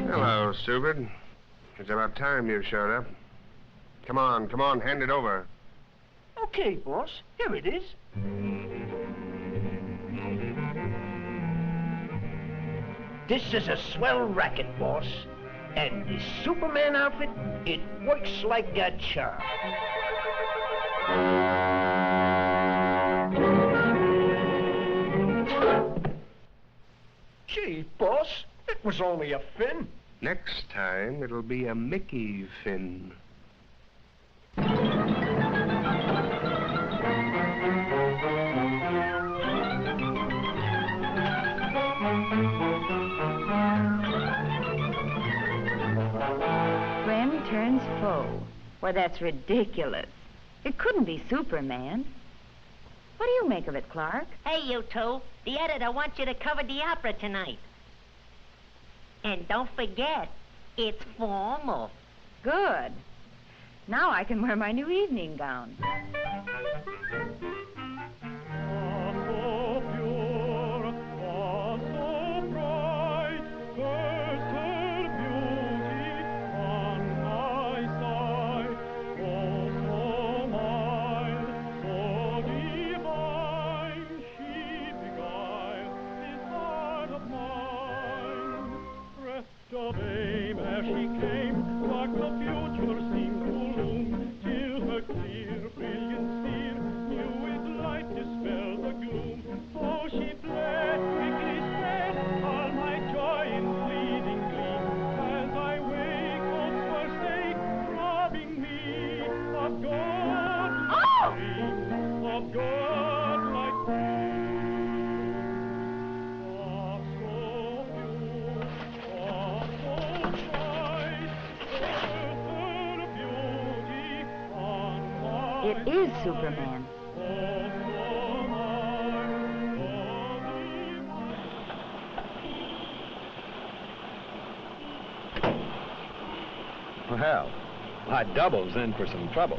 Hello, stupid. It's about time you showed up. Come on, hand it over. Okay, boss. Here it is. This is a swell racket, boss. And this Superman outfit, it works like a charm. Gee, boss, it was only a fin. Next time, it'll be a Mickey fin. Friend turns foe. Why, that's ridiculous. It couldn't be Superman. What do you make of it, Clark? Hey, you two. The editor wants you to cover the opera tonight. And don't forget, it's formal. Good. Now I can wear my new evening gown. Of aim as she came, like the future seemed to loom, till her clear, brilliant seer knew with light dispel the gloom. So she fled, quickly sped, all my joy in fleeting gleam, as I wake of forsake, robbing me of God, dream, of God like dream. It is Superman. Well, my double's in for some trouble.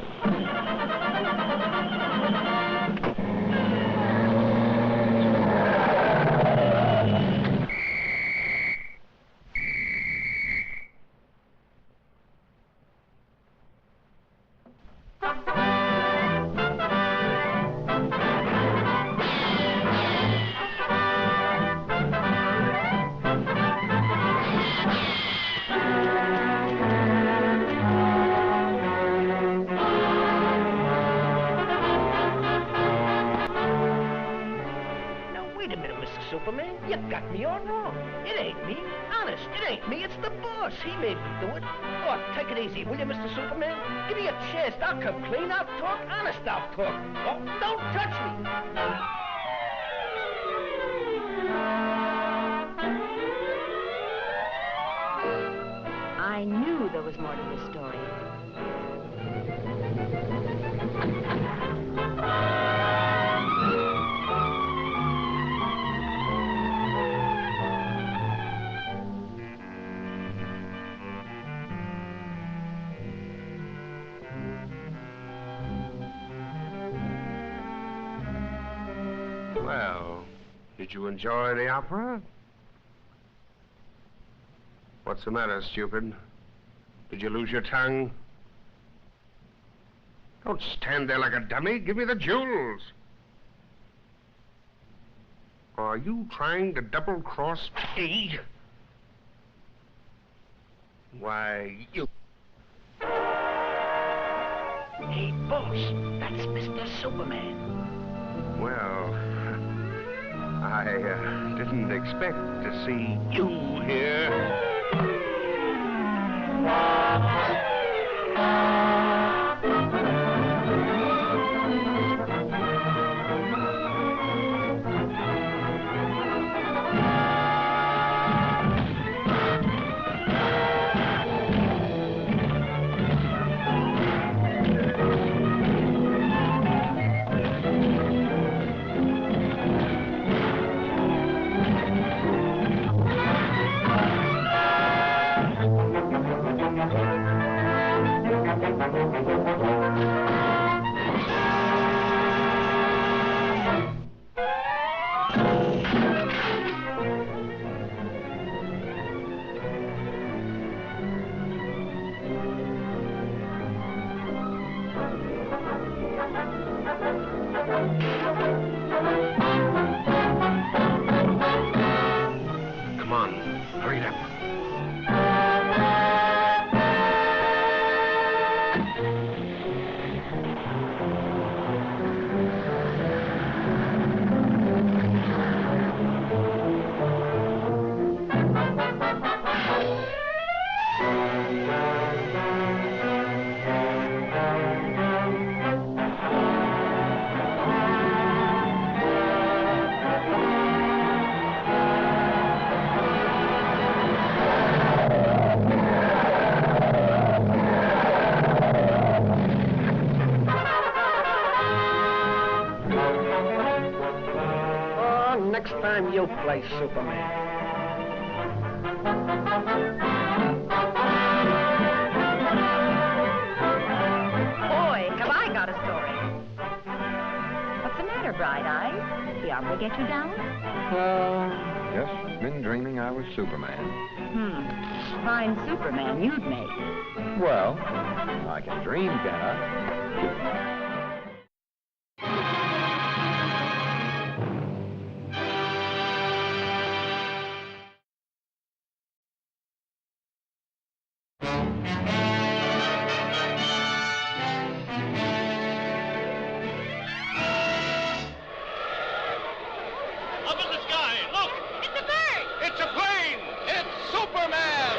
me, you're wrong. It ain't me. Honest, it ain't me. It's the boss. He made me do it. Oh, take it easy, will you, Mr. Superman? Give me a chance. I'll come clean. I'll talk. Honest, I'll talk. Oh, don't touch me. I knew there was more to the story. Well, did you enjoy the opera? What's the matter, stupid? Did you lose your tongue? Don't stand there like a dummy. Give me the jewels. Are you trying to double-cross me? Why, you... Hey, boss, that's Mr. Superman. Well, I didn't expect to see you here. Come on, hurry it up. Next time you play Superman. Boy, have I got a story. What's the matter, Bright Eyes? The opera get you down? Just been dreaming I was Superman. Fine Superman you'd make. Well, I can dream, can I? Up in the sky, look! It's a bird! It's a plane! It's Superman!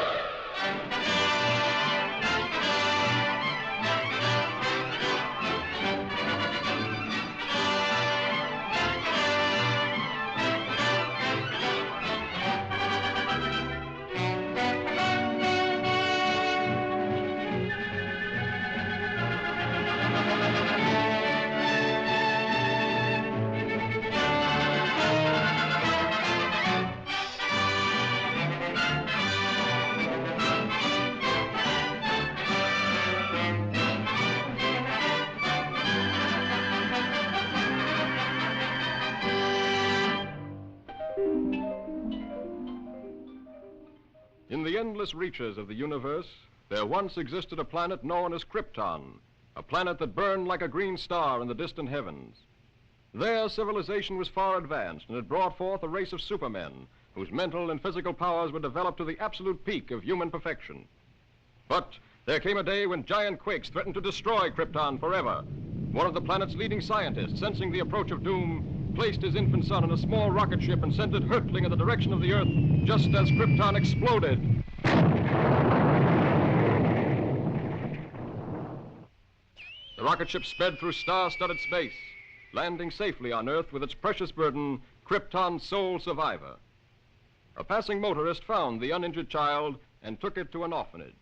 In the endless reaches of the universe, there once existed a planet known as Krypton, a planet that burned like a green star in the distant heavens. There, civilization was far advanced and had brought forth a race of supermen whose mental and physical powers were developed to the absolute peak of human perfection. But there came a day when giant quakes threatened to destroy Krypton forever. One of the planet's leading scientists, sensing the approach of doom, placed his infant son in a small rocket ship and sent it hurtling in the direction of the Earth just as Krypton exploded. The rocket ship sped through star-studded space, landing safely on Earth with its precious burden, Krypton's sole survivor. A passing motorist found the uninjured child and took it to an orphanage.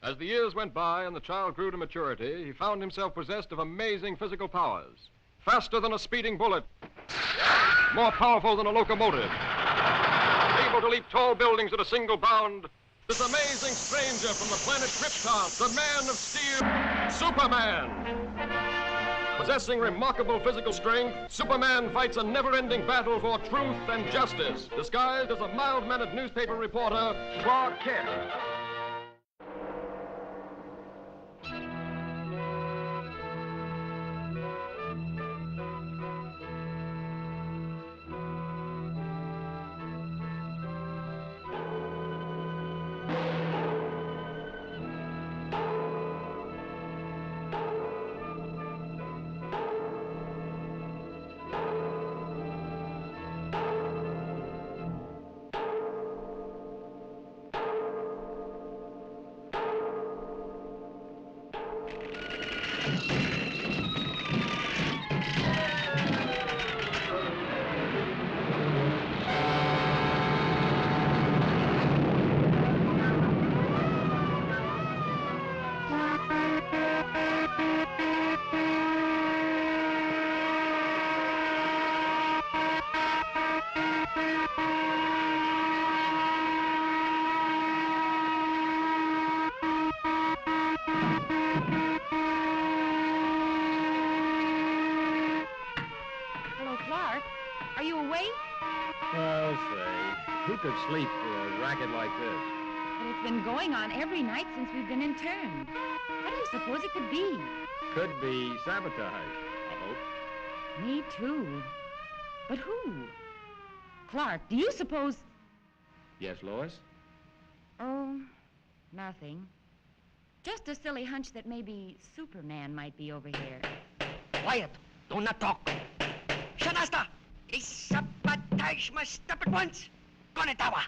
As the years went by and the child grew to maturity, he found himself possessed of amazing physical powers. Faster than a speeding bullet, more powerful than a locomotive, able to leap tall buildings at a single bound. This amazing stranger from the planet Krypton, the Man of Steel, Superman. Possessing remarkable physical strength, Superman fights a never-ending battle for truth and justice, disguised as a mild-mannered newspaper reporter, Clark Kent. Are you awake? Well, say, who could sleep through a racket like this? But it's been going on every night since we've been interned. What do you suppose it could be? Could be sabotage, I hope. Me too. But who? Clark, do you suppose... Yes, Lois? Oh, nothing. Just a silly hunch that maybe Superman might be over here. Quiet. Do not talk. Shanasta! A sabotage must stop at once. Konetawa!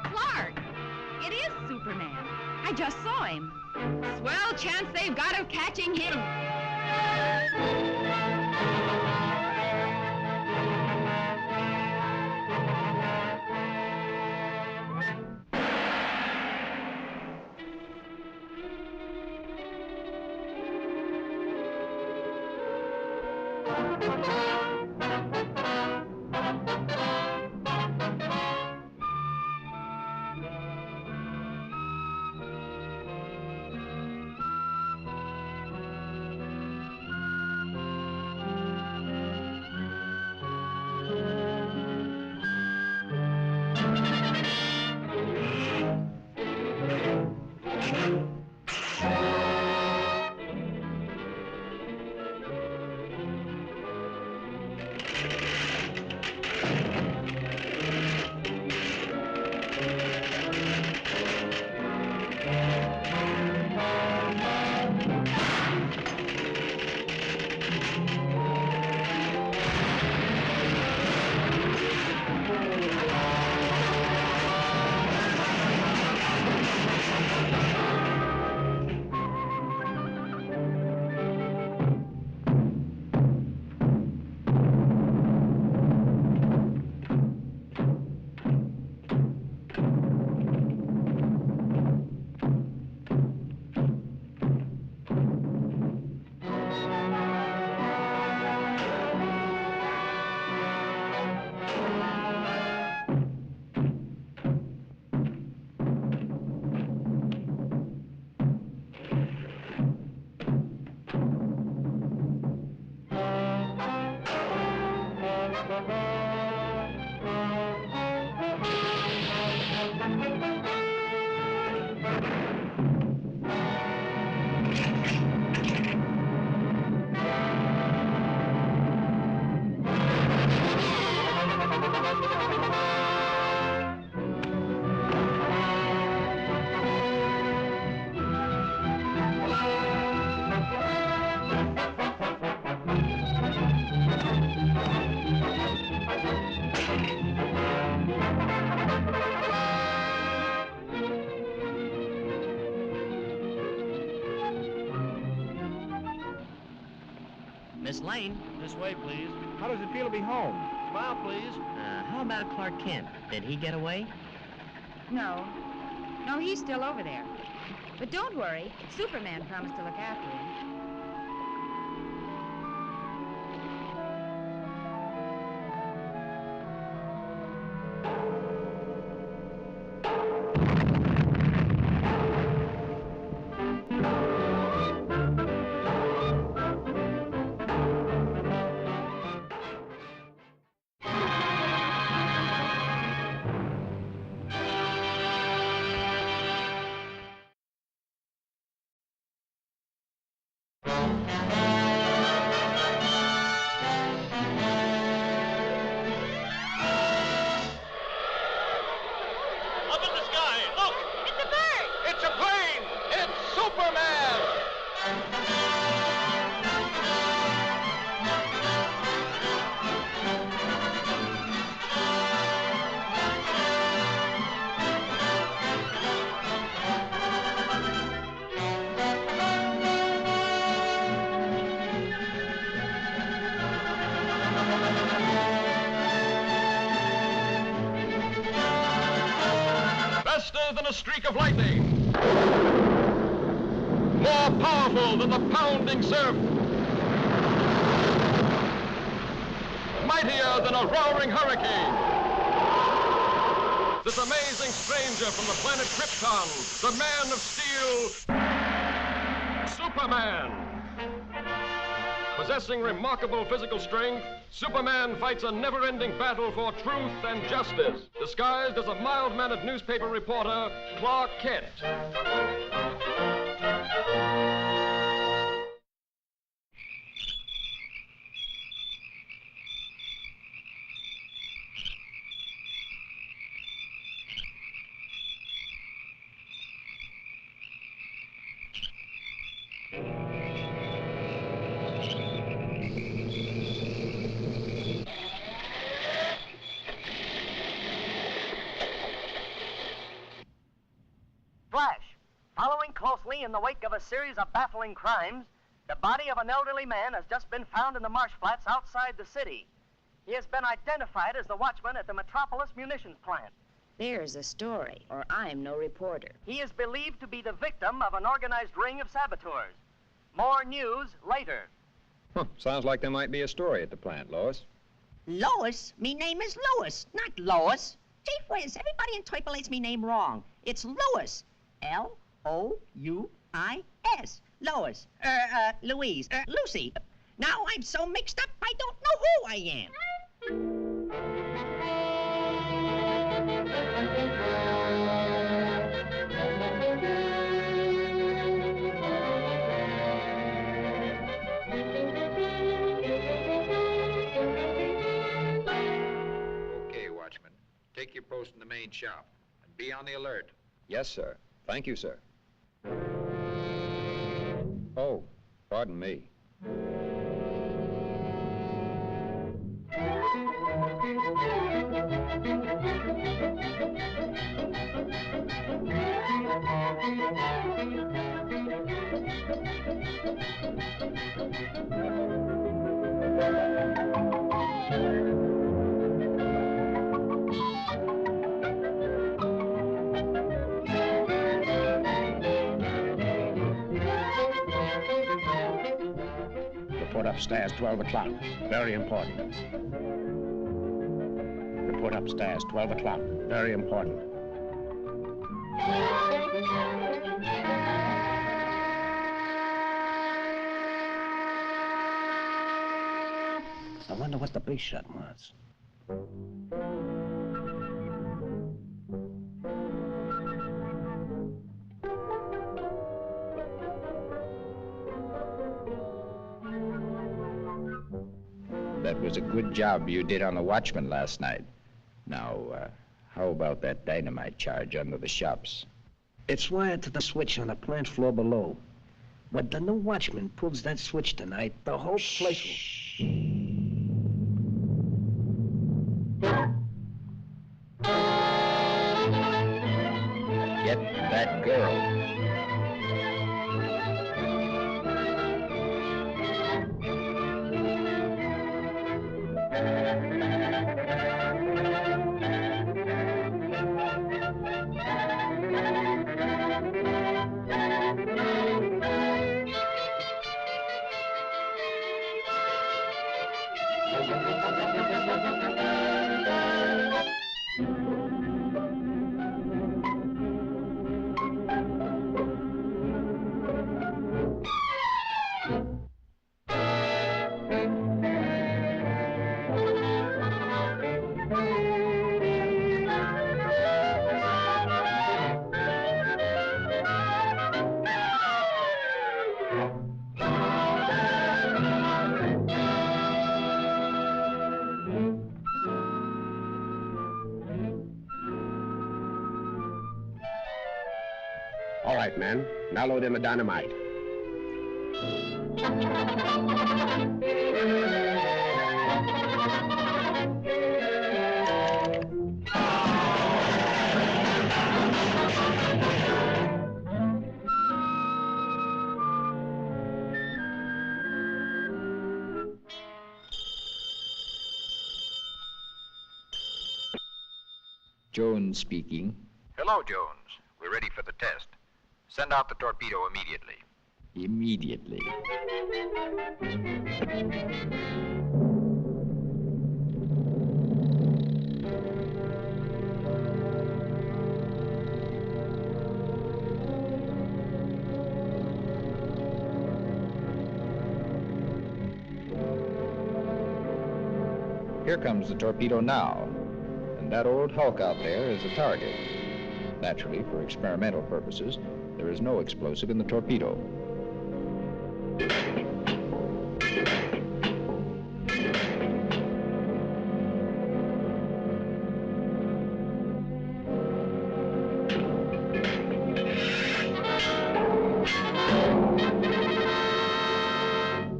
Clark! It is Superman. I just saw him. Swell chance they've got of catching him. Miss Lane. This way, please. How does it feel to be home? Smile, please. How about Clark Kent? Did he get away? No. No, he's still over there. But don't worry. Superman promised to look after him. Than a streak of lightning, more powerful than the pounding surf, mightier than a roaring hurricane. This amazing stranger from the planet Krypton, the Man of Steel, Superman. Possessing remarkable physical strength, Superman fights a never-ending battle for truth and justice, disguised as a mild-mannered newspaper reporter, Clark Kent. Flash, following closely in the wake of a series of baffling crimes, the body of an elderly man has just been found in the marsh flats outside the city. He has been identified as the watchman at the Metropolis munitions plant. There's a story, or I'm no reporter. He is believed to be the victim of an organized ring of saboteurs. More news later. Huh, sounds like there might be a story at the plant, Lois. Lois? Me name is Louis, not Lois. Chief Whiz, everybody interpolates me name wrong. It's Louis. L-O-U-I-S. Lois. Louise. Lucy. Now I'm so mixed up, I don't know who I am. main shop. And be on the alert. Yes, sir. Thank you, sir. Oh, pardon me. Report upstairs, 12 o'clock. Very important. Report upstairs, 12 o'clock. Very important. I wonder what the big shot was. That was a good job you did on the watchman last night. Now, how about that dynamite charge under the shops? It's wired to the switch on the plant floor below. When the new watchman pulls that switch tonight, the whole place will... Get that girl. All right, men. Now load in the dynamite. Jones speaking. Hello, Jones. We're ready for the test. Send out the torpedo immediately. Immediately. Here comes the torpedo now. And that old hulk out there is a target. Naturally, for experimental purposes, there is no explosive in the torpedo.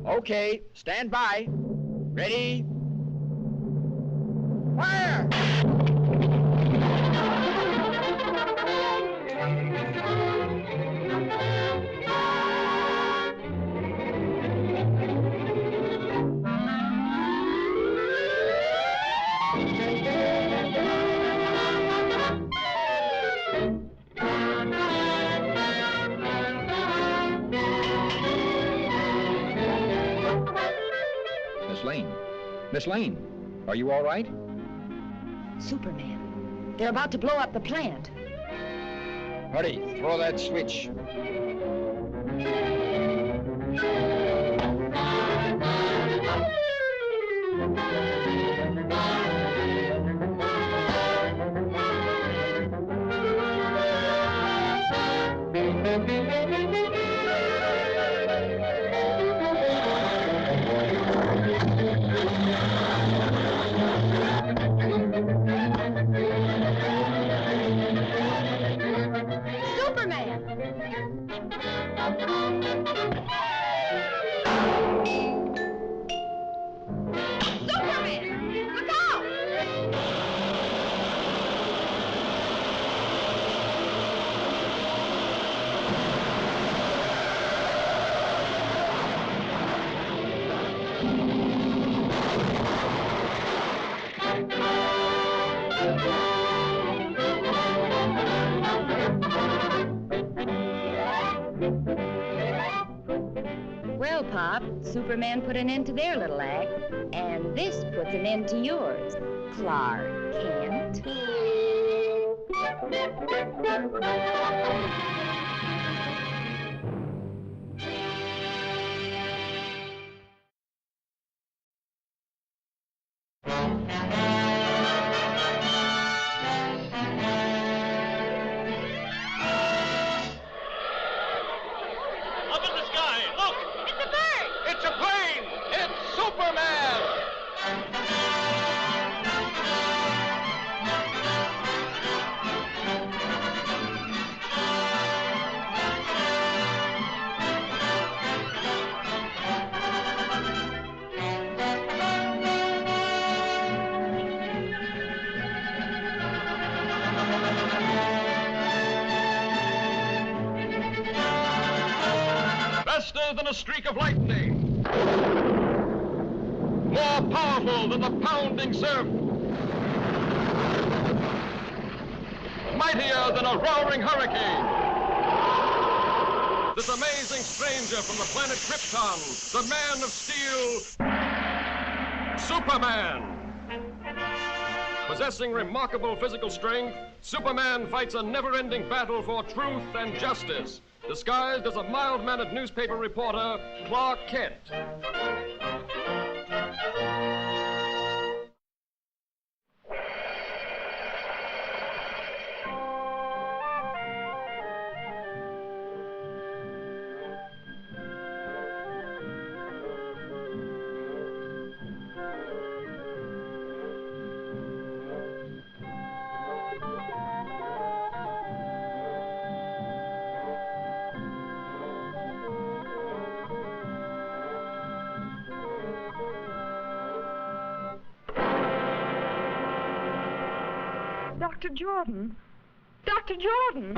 Okay, stand by. Ready? Fire! Miss Lane, are you all right? Superman. They're about to blow up the plant. Hurry, throw that switch. Superman! Look out! Well, Pop, Superman put an end to their little act, and this puts an end to yours, Clark Kent. Up in the sky, look! It's a bird! It's a plane! It's Superman! Faster than a streak of lightning. More powerful than the pounding surf. Mightier than a roaring hurricane. This amazing stranger from the planet Krypton, the Man of Steel, Superman. Possessing remarkable physical strength, Superman fights a never-ending battle for truth and justice, disguised as a mild-mannered newspaper reporter, Clark Kent. Dr. Jordan. Dr. Jordan.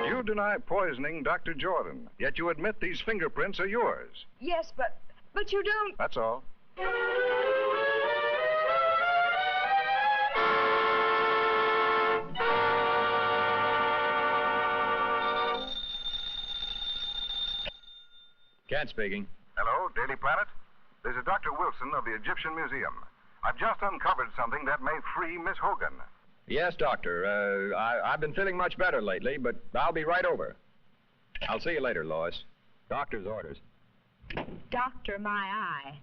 You deny poisoning Dr. Jordan, yet you admit these fingerprints are yours. Yes, but you don't. That's all. Kent speaking. Hello, Daily Planet. This is Dr. Wilson of the Egyptian Museum. I've just uncovered something that may free Miss Hogan. Yes, Doctor. I've been feeling much better lately, but I'll be right over. I'll see you later, Lois. Doctor's orders. Doctor, my eye.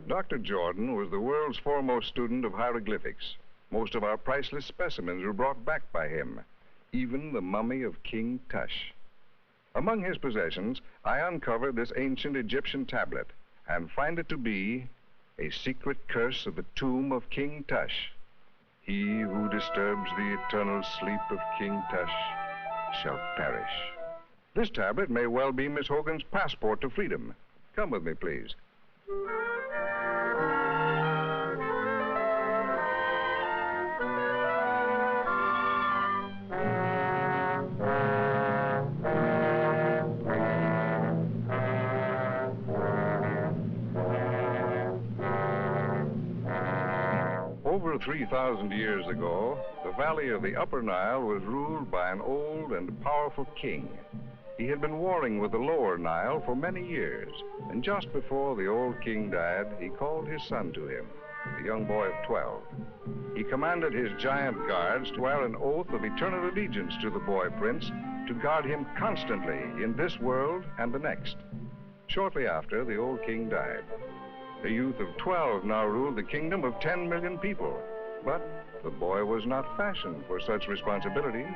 Dr. Jordan was the world's foremost student of hieroglyphics. Most of our priceless specimens were brought back by him, even the mummy of King Tush. Among his possessions, I uncovered this ancient Egyptian tablet and find it to be a secret curse of the tomb of King Tush. He who disturbs the eternal sleep of King Tush shall perish. This tablet may well be Miss Hogan's passport to freedom. Come with me, please. Over 3,000 years ago, the valley of the Upper Nile was ruled by an old and powerful king. He had been warring with the Lower Nile for many years, and just before the old king died, he called his son to him, a young boy of 12. He commanded his giant guards to swear an oath of eternal allegiance to the boy prince, to guard him constantly in this world and the next. Shortly after, the old king died. A youth of 12 now ruled the kingdom of 10 million people. But the boy was not fashioned for such responsibilities,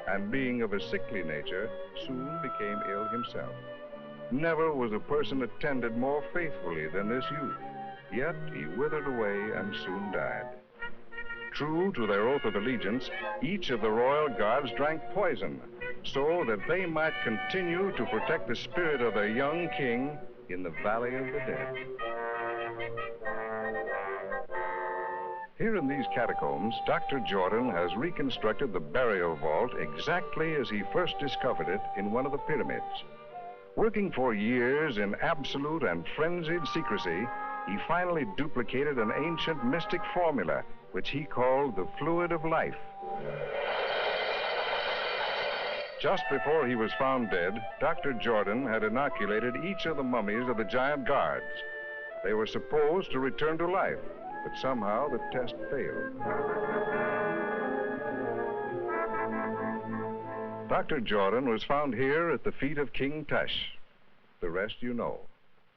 and being of a sickly nature, soon became ill himself. Never was a person attended more faithfully than this youth, yet he withered away and soon died. True to their oath of allegiance, each of the royal guards drank poison so that they might continue to protect the spirit of their young king in the Valley of the Dead. Here in these catacombs, Dr. Jordan has reconstructed the burial vault exactly as he first discovered it in one of the pyramids. Working for years in absolute and frenzied secrecy, he finally duplicated an ancient mystic formula, which he called the fluid of life. Just before he was found dead, Dr. Jordan had inoculated each of the mummies of the giant guards. They were supposed to return to life, but somehow the test failed. Dr. Jordan was found here at the feet of King Tush. The rest you know.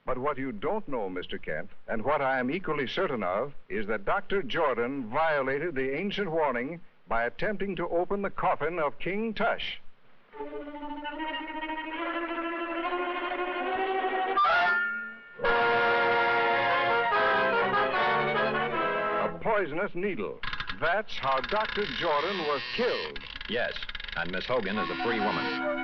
But what you don't know, Mr. Kent, and what I am equally certain of, is that Dr. Jordan violated the ancient warning by attempting to open the coffin of King Tush. A poisonous needle. That's how Dr. Jordan was killed. Yes, and Miss Hogan is a free woman.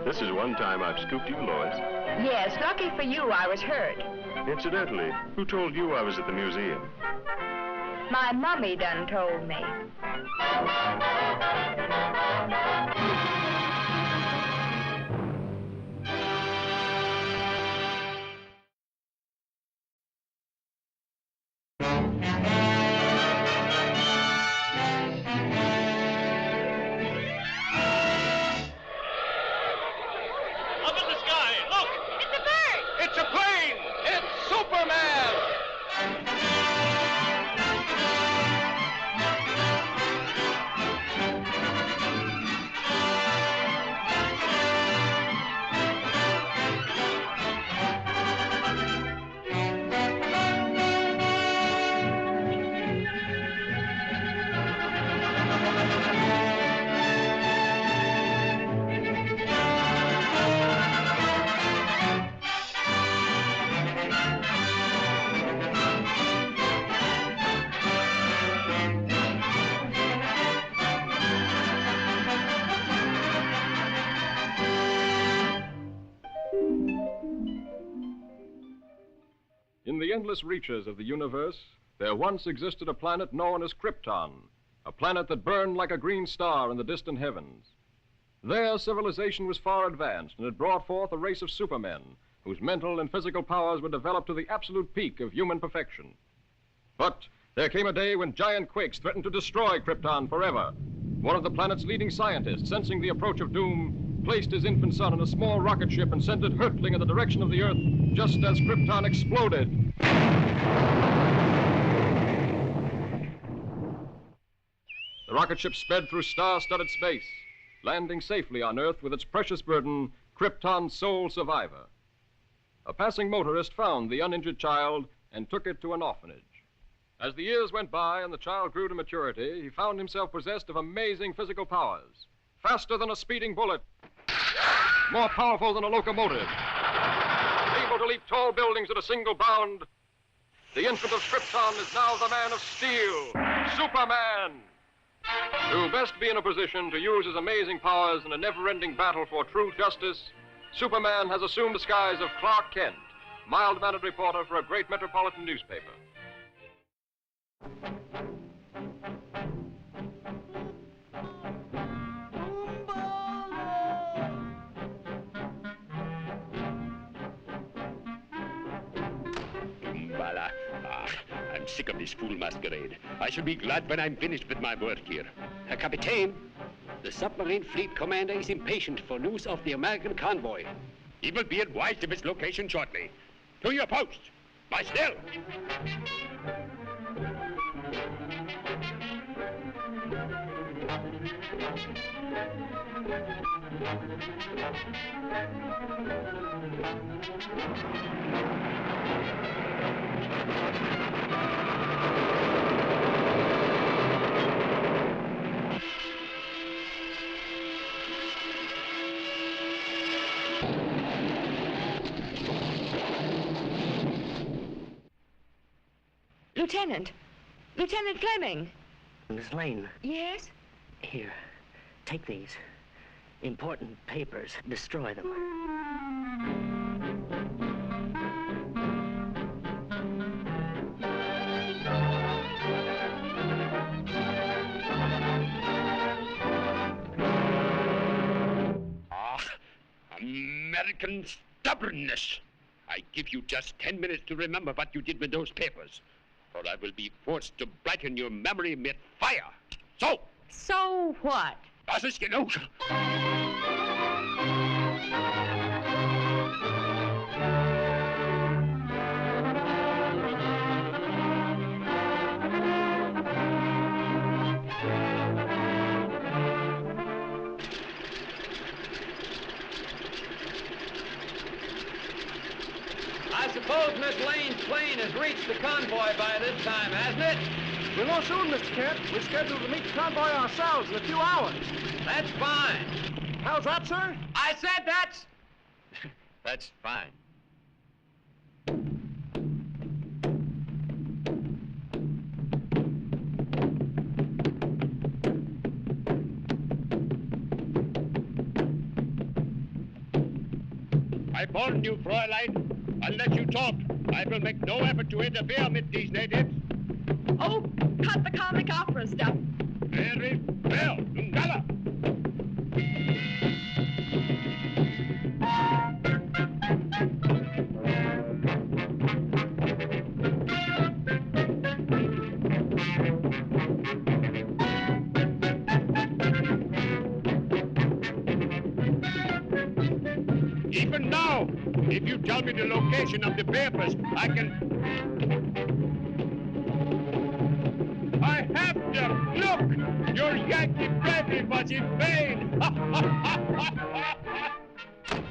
This is one time I've scooped you, Lois. Yes, lucky for you, I was hurt. Incidentally, who told you I was at the museum? My mummy done told me. In the endless reaches of the universe, there once existed a planet known as Krypton, a planet that burned like a green star in the distant heavens. There, civilization was far advanced and had brought forth a race of supermen whose mental and physical powers were developed to the absolute peak of human perfection. But there came a day when giant quakes threatened to destroy Krypton forever. One of the planet's leading scientists, sensing the approach of doom, placed his infant son in a small rocket ship and sent it hurtling in the direction of the Earth just as Krypton exploded. The rocket ship sped through star-studded space, landing safely on Earth with its precious burden, Krypton's sole survivor. A passing motorist found the uninjured child and took it to an orphanage. As the years went by and the child grew to maturity, he found himself possessed of amazing physical powers. Faster than a speeding bullet, more powerful than a locomotive, able to leap tall buildings at a single bound. The infant of Krypton is now the man of steel, Superman. To best be in a position to use his amazing powers in a never-ending battle for true justice, Superman has assumed the disguise of Clark Kent, mild-mannered reporter for a great metropolitan newspaper. Umbala. I'm sick of this fool masquerade. I shall be glad when I'm finished with my work here. Herr Kapitän, the submarine fleet commander is impatient for news of the American convoy. He will be advised of its location shortly. To your post. Lie still. Lieutenant! Lieutenant Fleming! Miss Lane. Yes? Here, take these. Important papers. Destroy them. American stubbornness. I give you just 10 minutes to remember what you did with those papers, or I will be forced to blacken your memory with fire. So! So what? Das ist genug. I suppose Miss Lane's plane has reached the convoy by this time, hasn't it? We will soon, Mr. Kent. We're scheduled to meet the convoy ourselves in a few hours. That's fine. How's that, sir? I said that's... That's fine. I warned you, Fräulein. Unless you talk, I will make no effort to interfere with these natives. Oh, cut the comic opera stuff. Very well, Ungala. Even now, if you tell me the location of the papers, I can... I have to look! Your Yankee bravery was in vain!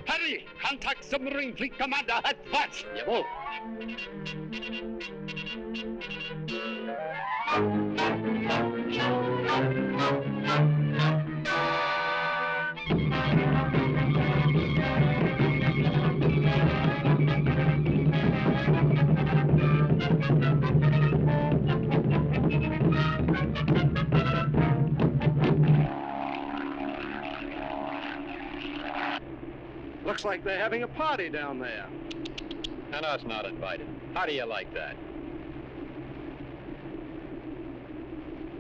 Hurry! Contact submarine fleet commander at once! Jawohl! Looks like they're having a party down there. And us not invited. How do you like that?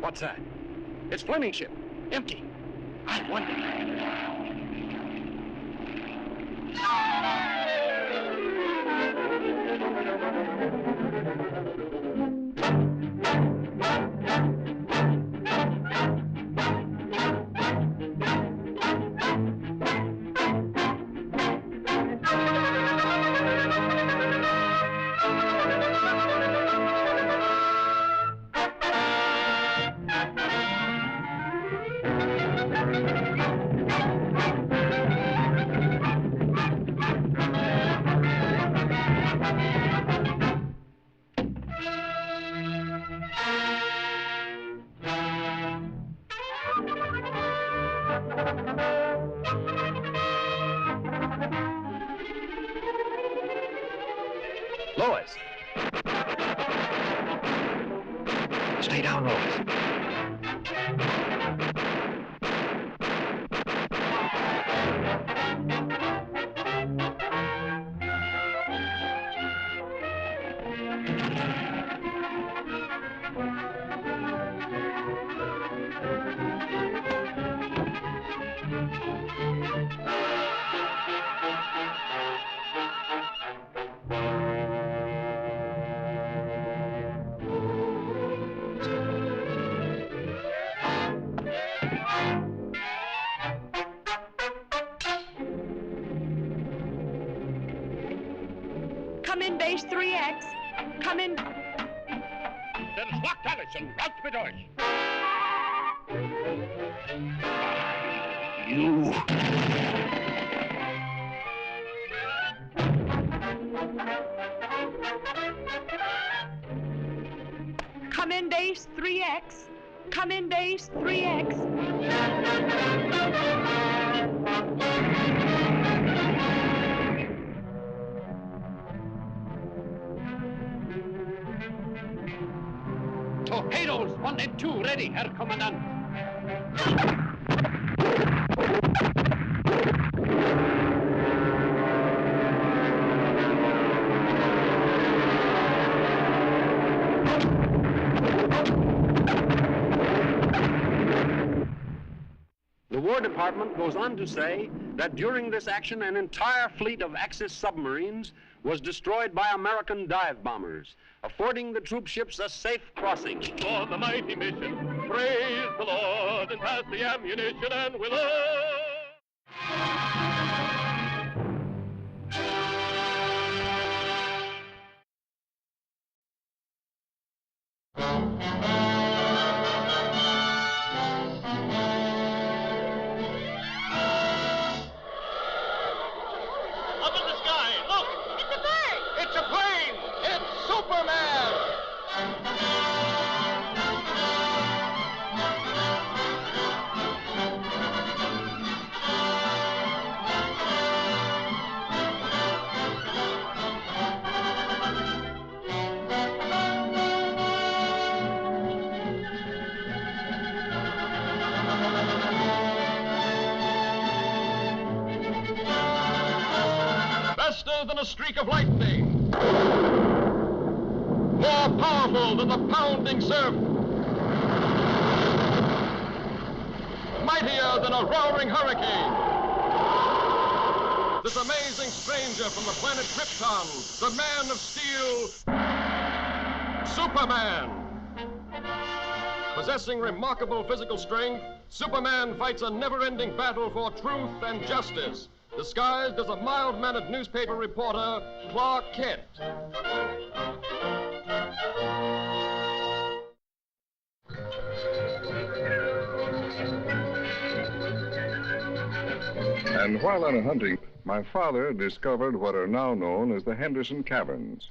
What's that? It's Fleming's ship. Empty. I wonder. Lois! Stay down, Lois. Come in, base 3X. Come in. Der schlagt alles und raus mit euch! You! Come in, base 3X. Come in, base 3X. Torpedoes 1 and 2 ready, Herr Kommandant. The War Department goes on to say that during this action, an entire fleet of Axis submarines was destroyed by American dive bombers, affording the troop ships a safe crossing. On the mighty mission, praise the Lord, and pass the ammunition, and we'll Up in the sky, look! It's a bird! It's a plane! It's Superman! Faster than a streak of lightning. More powerful than the pounding surf. Mightier than a roaring hurricane. This amazing stranger from the planet Krypton, the Man of Steel, Superman. Possessing remarkable physical strength, Superman fights a never-ending battle for truth and justice, disguised as a mild-mannered newspaper reporter, Clark Kent. And while on a hunting, my father discovered what are now known as the Henderson Caverns.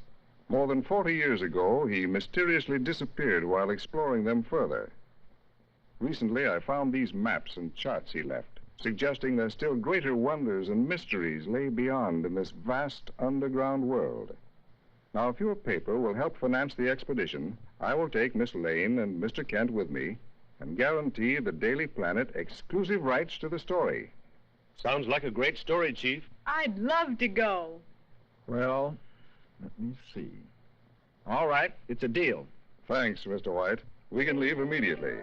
More than 40 years ago, he mysteriously disappeared while exploring them further. Recently, I found these maps and charts he left, suggesting that still greater wonders and mysteries lay beyond in this vast underground world. Now, if your paper will help finance the expedition, I will take Miss Lane and Mr. Kent with me and guarantee the Daily Planet exclusive rights to the story. Sounds like a great story, Chief. I'd love to go. Well, let me see. All right, it's a deal. Thanks, Mr. White. We can leave immediately.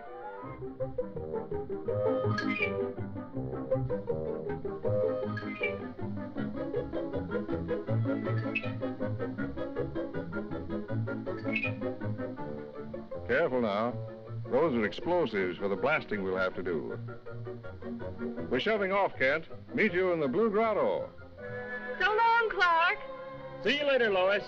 Careful now. Those are explosives for the blasting we'll have to do. We're shoving off, Kent. Meet you in the Blue Grotto. So long, Clark. See you later, Lois.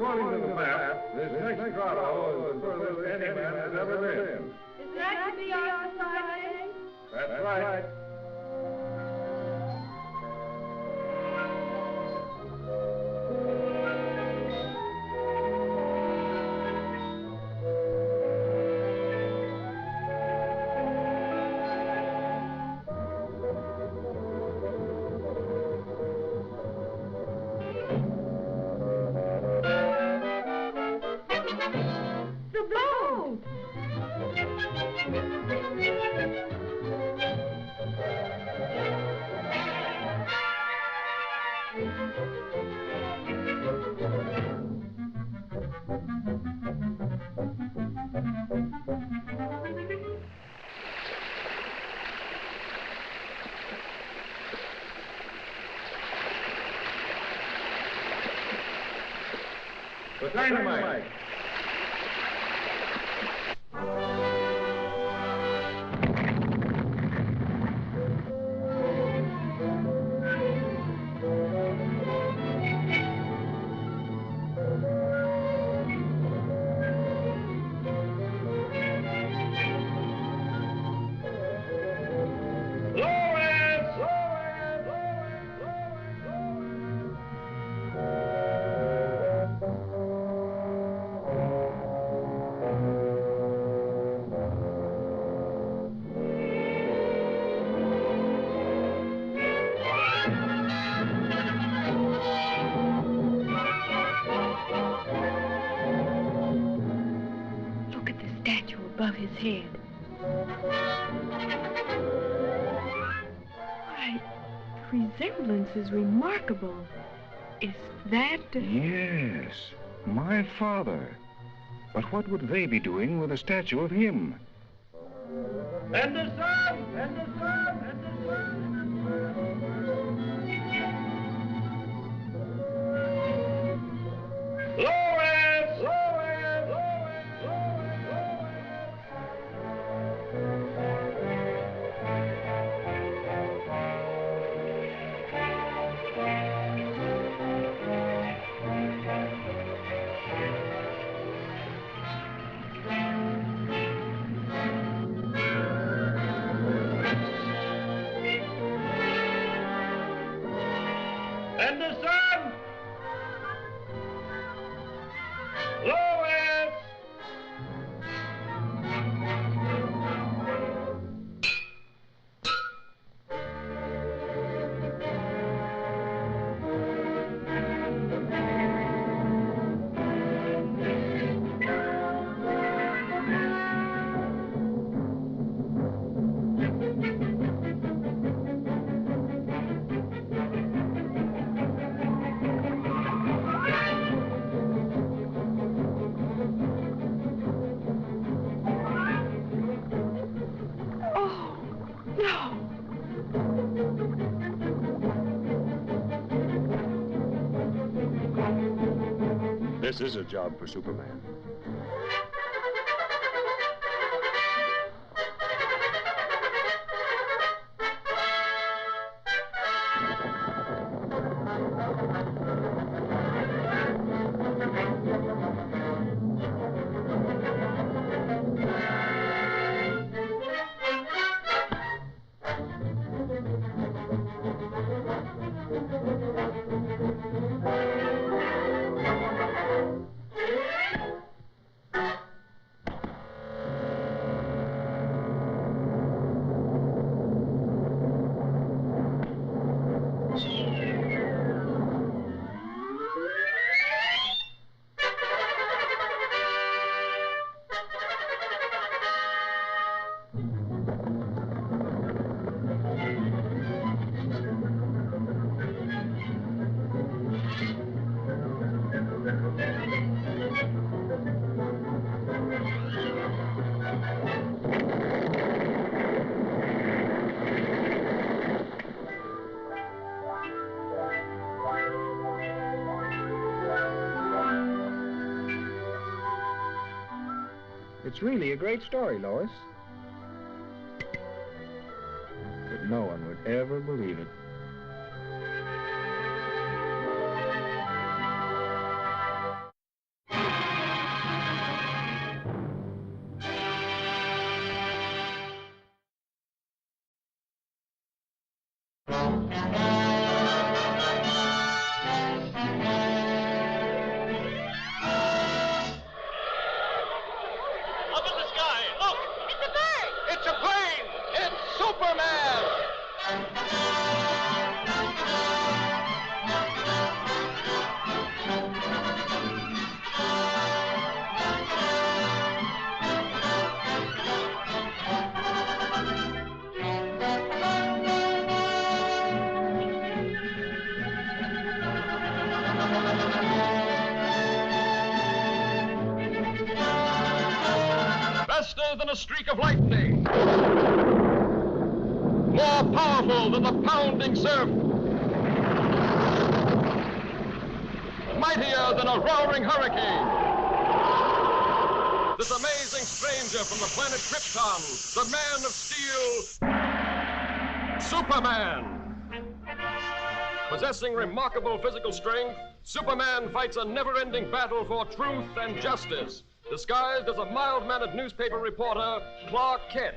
According to the map, this next grotto is the furthest any man has ever been. Is that to be our society? That's right. The boat! The dynamite. Look at the statue above his head. Why, the resemblance is remarkable. Is that... Yes, my father. But what would they be doing with a statue of him? And the sun! And the sun! And the sun! Lois! Lois! And the sun! Lois! Oh, no. This is a job for Superman. It's really a great story, Lois. But no one would ever believe it. faster than a streak of lightning, more powerful than the pounding surf, mightier than a roaring hurricane. This amazing stranger from the planet Krypton, the Man of Steel, Superman. Possessing remarkable physical strength, Superman fights a never-ending battle for truth and justice, disguised as a mild-mannered newspaper reporter, Clark Kent.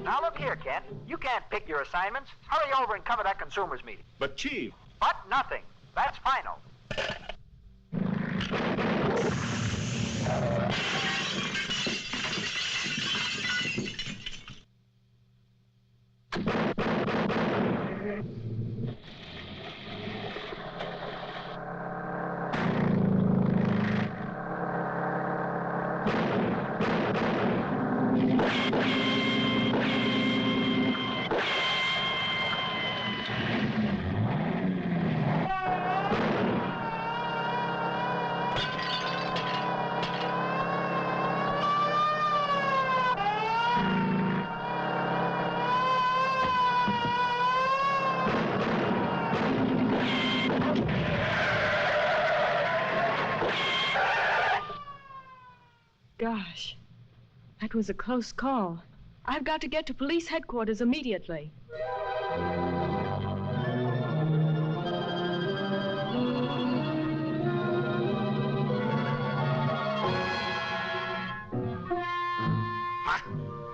Now look here, Kent. You can't pick your assignments. Hurry over and cover that consumers meeting. But, Chief... But nothing. That's final. Gosh, that was a close call. I've got to get to police headquarters immediately.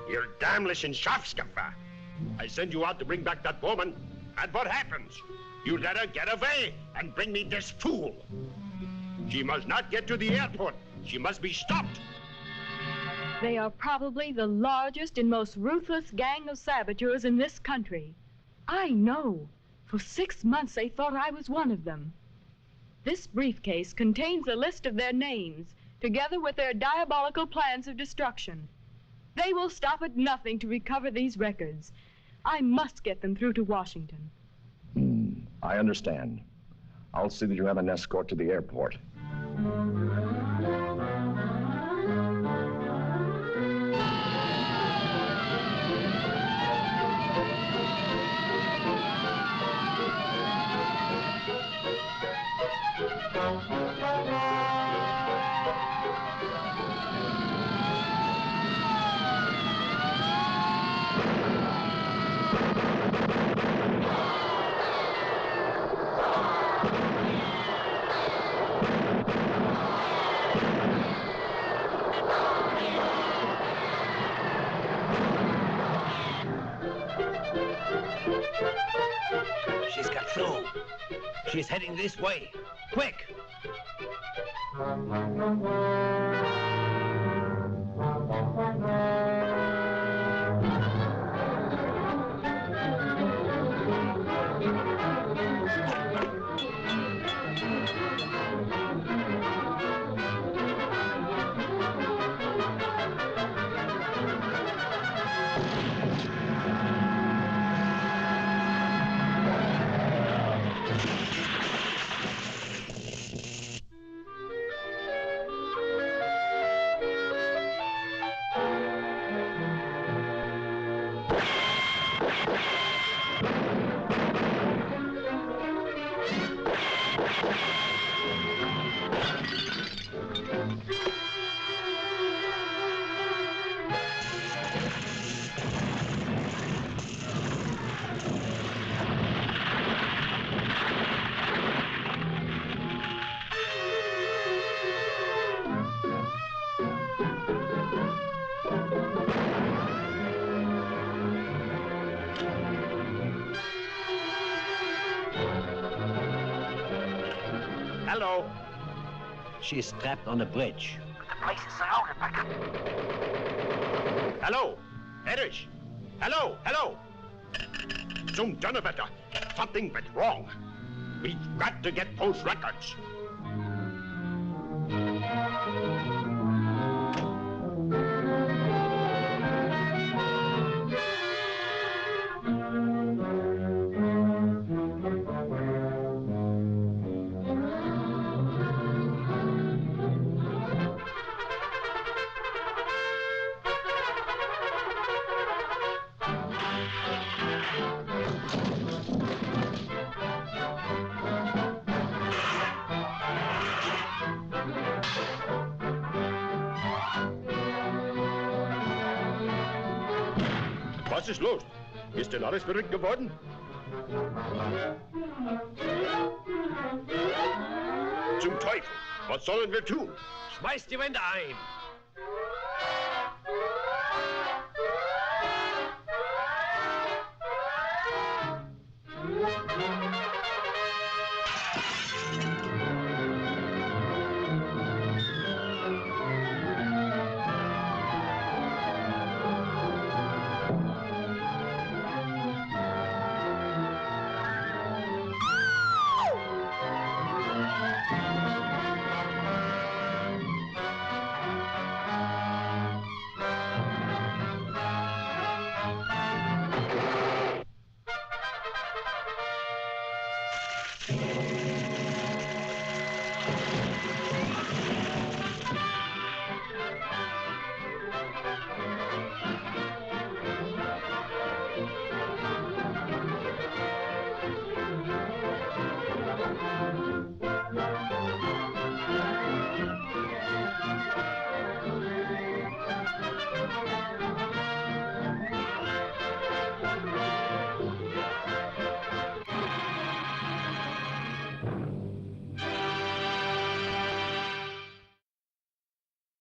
You're damnlichen Schafskaffer. I send you out to bring back that woman, and what happens? You let her get away and bring me this fool. She must not get to the airport. She must be stopped. They are probably the largest and most ruthless gang of saboteurs in this country. I know. For 6 months they thought I was one of them. This briefcase contains a list of their names, together with their diabolical plans of destruction. They will stop at nothing to recover these records. I must get them through to Washington. I understand. I'll see that you have an escort to the airport. She's got through. She's heading this way. Quick! Hello. She's trapped on the bridge. The place is surrounded by... Hello, Erich. Hello, hello. Zum Donnerwetter. Something went wrong. We've got to get those records. Was ist los? Ist denn alles verrückt geworden? Zum Teufel! Was sollen wir tun? Schmeißt die Wände ein!